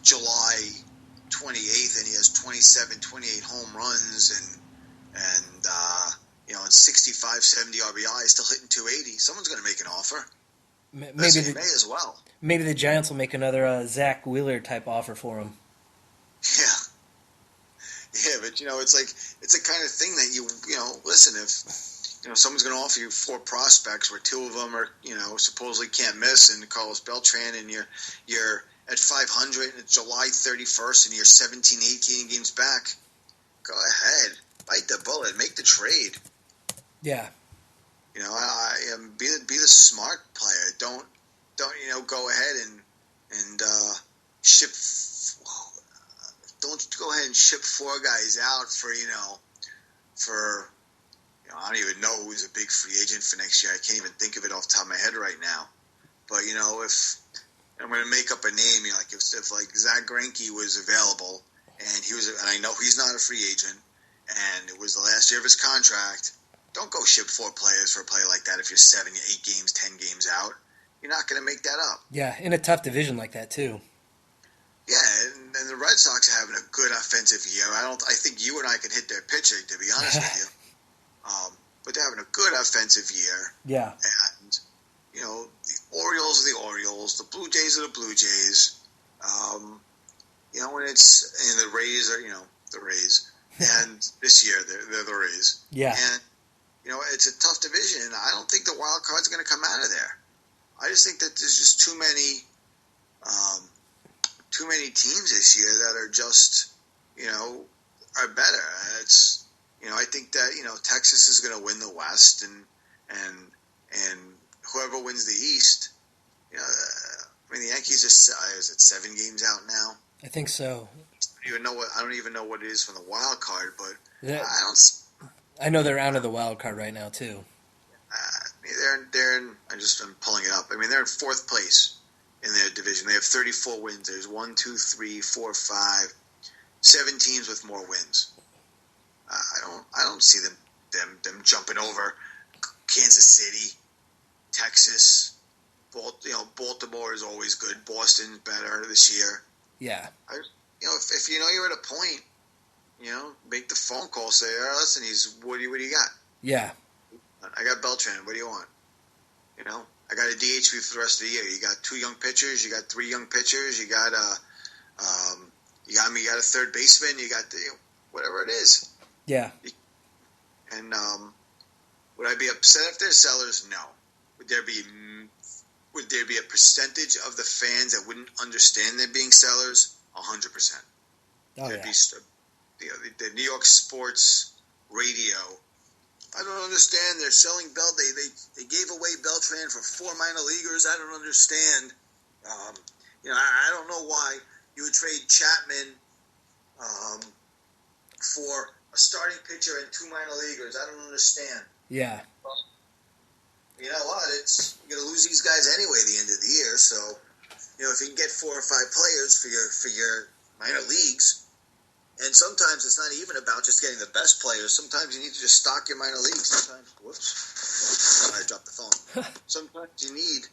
July 28th, and he has 27, 28 home runs, and and 65, 70 RBI, still hitting 280. Someone's going to make an offer. Maybe He may as well. Maybe the Giants will make another Zach Wheeler type offer for him. Yeah, but it's a kind of thing that listen, if someone's going to offer you 4 prospects where 2 of them are supposedly can't miss, and Carlos Beltran, and you're at 500 and it's July 31st and you're 17, 18 games back, go ahead, bite the bullet, make the trade. Yeah. Be the smart player. Don't go ahead and ship. Don't go ahead and ship 4 guys out for I don't even know who's a big free agent for next year. I can't even think of it off the top of my head right now. But if I'm going to make up a name, if like Zach Greinke was available and and I know he's not a free agent, and it was the last year of his contract, don't go ship 4 players for a play like that if you're 7, 8 games, 10 games out. You're not going to make that up. Yeah, in a tough division like that too. Yeah, and the Red Sox are having a good offensive year. I think you and I can hit their pitcher, to be honest with you. But they're having a good offensive year. Yeah. And the Orioles are the Orioles, the Blue Jays are the Blue Jays. And the Rays are the Rays. And this year they're the Rays. Yeah. And it's a tough division, and I don't think the wild card's going to come out of there. I just think that there's just too many teams this year that are just are better. I think that Texas is going to win the West, and whoever wins the East. The Yankees are is it 7 games out now? I think so. I don't even know what it is from the wild card, but Yeah. I don't. I know they're out of the wild card right now too. They're in. I'm pulling it up. They're in 4th place in their division. They have 34 wins. There's 1, 2, 3, 4, 5, 7 teams with more wins. I don't see them jumping over Kansas City, Texas. Baltimore is always good. Boston's better this year. Yeah. If you're at a point, make the phone call. Say, all right, listen, what do you got? Yeah. I got Beltran. What do you want? I got a DH for the rest of the year. You got 2 young pitchers. You got 3 young pitchers. You got you got a third baseman. You got whatever it is. Yeah. And would I be upset if they're sellers? No. Would there be a percentage of the fans that wouldn't understand them being sellers? 100%. Oh, There'd yeah. be the New York sports radio. I don't understand. They're selling They gave away Beltran for 4 minor leaguers. I don't understand. I don't know why you would trade Chapman for a starting pitcher and 2 minor leaguers. I don't understand. Yeah. Well, you know what? You're going to lose these guys anyway at the end of the year. So, if you can get 4 or 5 players for your minor leagues. And sometimes it's not even about just getting the best players. Sometimes you need to just stock your minor leagues. Sometimes, I dropped the phone. Sometimes you need,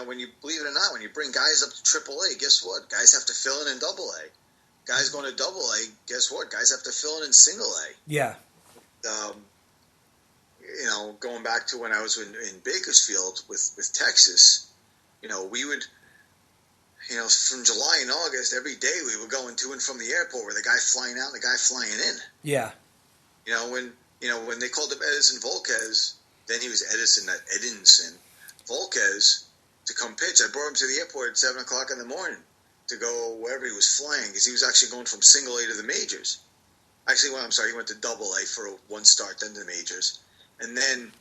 when you believe it or not, when you bring guys up to AAA, guess what? Guys have to fill in AA. Guys going to AA, guess what? Guys have to fill in single A. Yeah. Going back to when I was in Bakersfield with Texas, we would. From July and August, every day we were going to and from the airport with a guy flying out and a guy flying in. Yeah. When they called him Edison Volquez, then he was Edinson Volquez to come pitch. I brought him to the airport at 7 o'clock in the morning to go wherever he was flying because he was actually going from single A to the majors. Actually, he went to double A for 1 start, then to the majors. And then,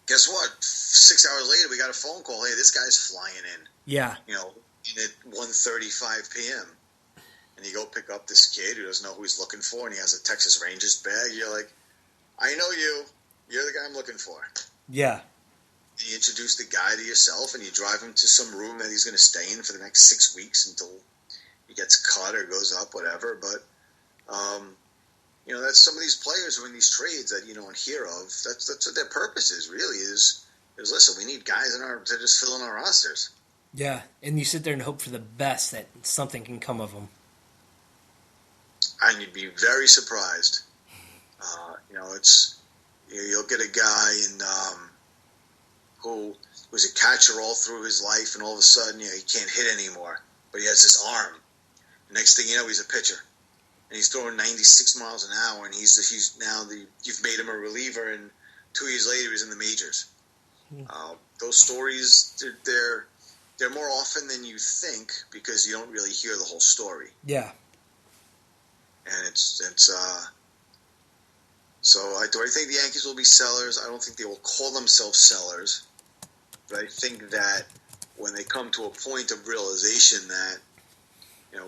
guess what? 6 hours later, we got a phone call. Hey, this guy's flying in. Yeah. At 1:35 p.m. And you go pick up this kid who doesn't know who he's looking for, and he has a Texas Rangers bag. You're like, I know you. You're the guy I'm looking for. Yeah. And you introduce the guy to yourself, and you drive him to some room that he's going to stay in for the next 6 weeks until he gets cut or goes up, whatever. But, that's some of these players who are in these trades that you don't hear of. That's what their purpose is, really, is listen, we need guys to just fill in our rosters. Yeah, and you sit there and hope for the best that something can come of them. And you'd be very surprised. You'll get a guy who was a catcher all through his life, and all of a sudden, he can't hit anymore, but he has this arm. The next thing you know, he's a pitcher, and he's throwing 96 miles an hour, and he's now you've made him a reliever, and 2 years later, he's in the majors. Those stories, they're more often than you think because you don't really hear the whole story. Yeah. And do I think the Yankees will be sellers? I don't think they will call themselves sellers, but I think that when they come to a point of realization that,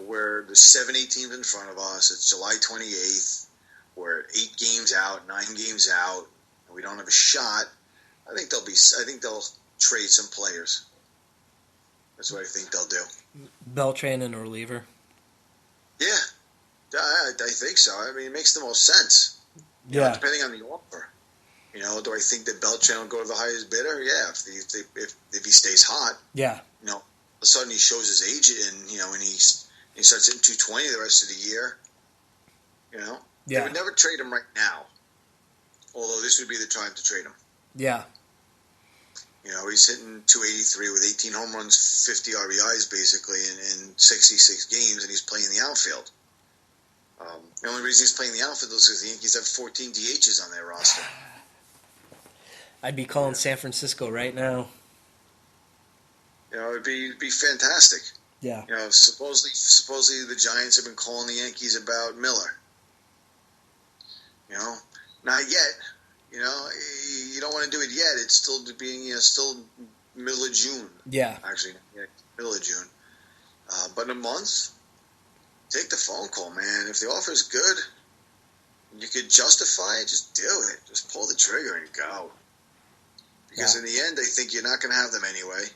we're the 7-8 teams in front of us, it's July 28th, we're 8 games out, 9 games out, and we don't have a shot, I think they'll trade some players. That's what I think they'll do. Beltran and a reliever? Yeah, I think so. I mean, it makes the most sense. Yeah. Depending on the offer. Do I think that Beltran will go to the highest bidder? Yeah, if he stays hot. Yeah. All of a sudden he shows his age, and he starts hitting 220 the rest of the year. Yeah. They would never trade him right now. Although this would be the time to trade him. Yeah. He's hitting 283 with 18 home runs, 50 RBIs basically in 66 games, and he's playing the outfield. The only reason he's playing the outfield is because the Yankees have 14 DHs on their roster. I'd be calling San Francisco right now. It'd be fantastic. Yeah. Supposedly the Giants have been calling the Yankees about Miller. Not yet. You don't want to do it yet. It's still still middle of June. Yeah. Actually, middle of June. But in a month, take the phone call, man. If the offer is good, and you could justify it, just do it. Just pull the trigger and go. Because in the end, I think you're not going to have them anyway.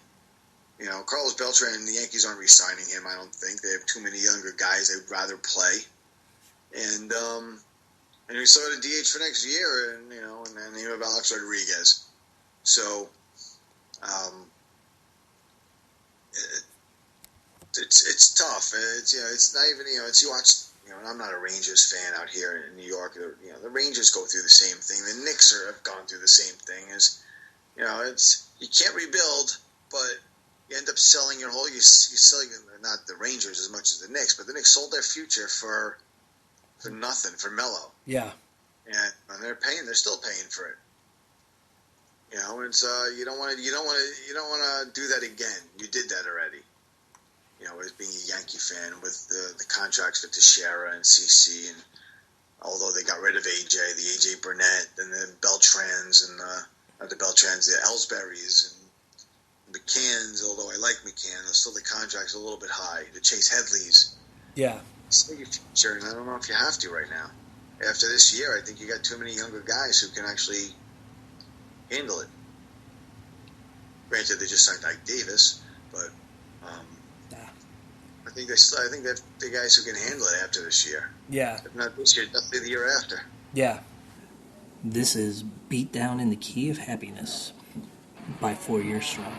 Carlos Beltran and the Yankees aren't re-signing him, I don't think. They have too many younger guys they'd rather play. And we saw the DH for next year, and then you have Alex Rodriguez. So, it's tough. It's not even it's you watch. And I'm not a Rangers fan out here in New York. The Rangers go through the same thing. The Knicks have gone through the same thing. It's you can't rebuild, but you end up selling your whole. You're selling not the Rangers as much as the Knicks, but the Knicks sold their future for nothing, for Melo. Yeah. And they're paying. They're still paying for it. You don't want to do that again. You did that already. As being a Yankee fan with the contracts with Teixeira and CC, and although they got rid of AJ, the AJ Burnett, and the Beltrans and not the Beltrans, the Ellsburys and McCanns. Although I like McCann, still the contract's a little bit high. The Chase Headleys. Yeah. Still your future, and I don't know if you have to right now. After this year, I think you got too many younger guys who can actually handle it. Granted, they just signed Ike Davis, but I think that the guys who can handle it after this year. Yeah. If not this year, definitely the year after. Yeah. This is Beatdown in the Key of Happiness by 4 Years Strong.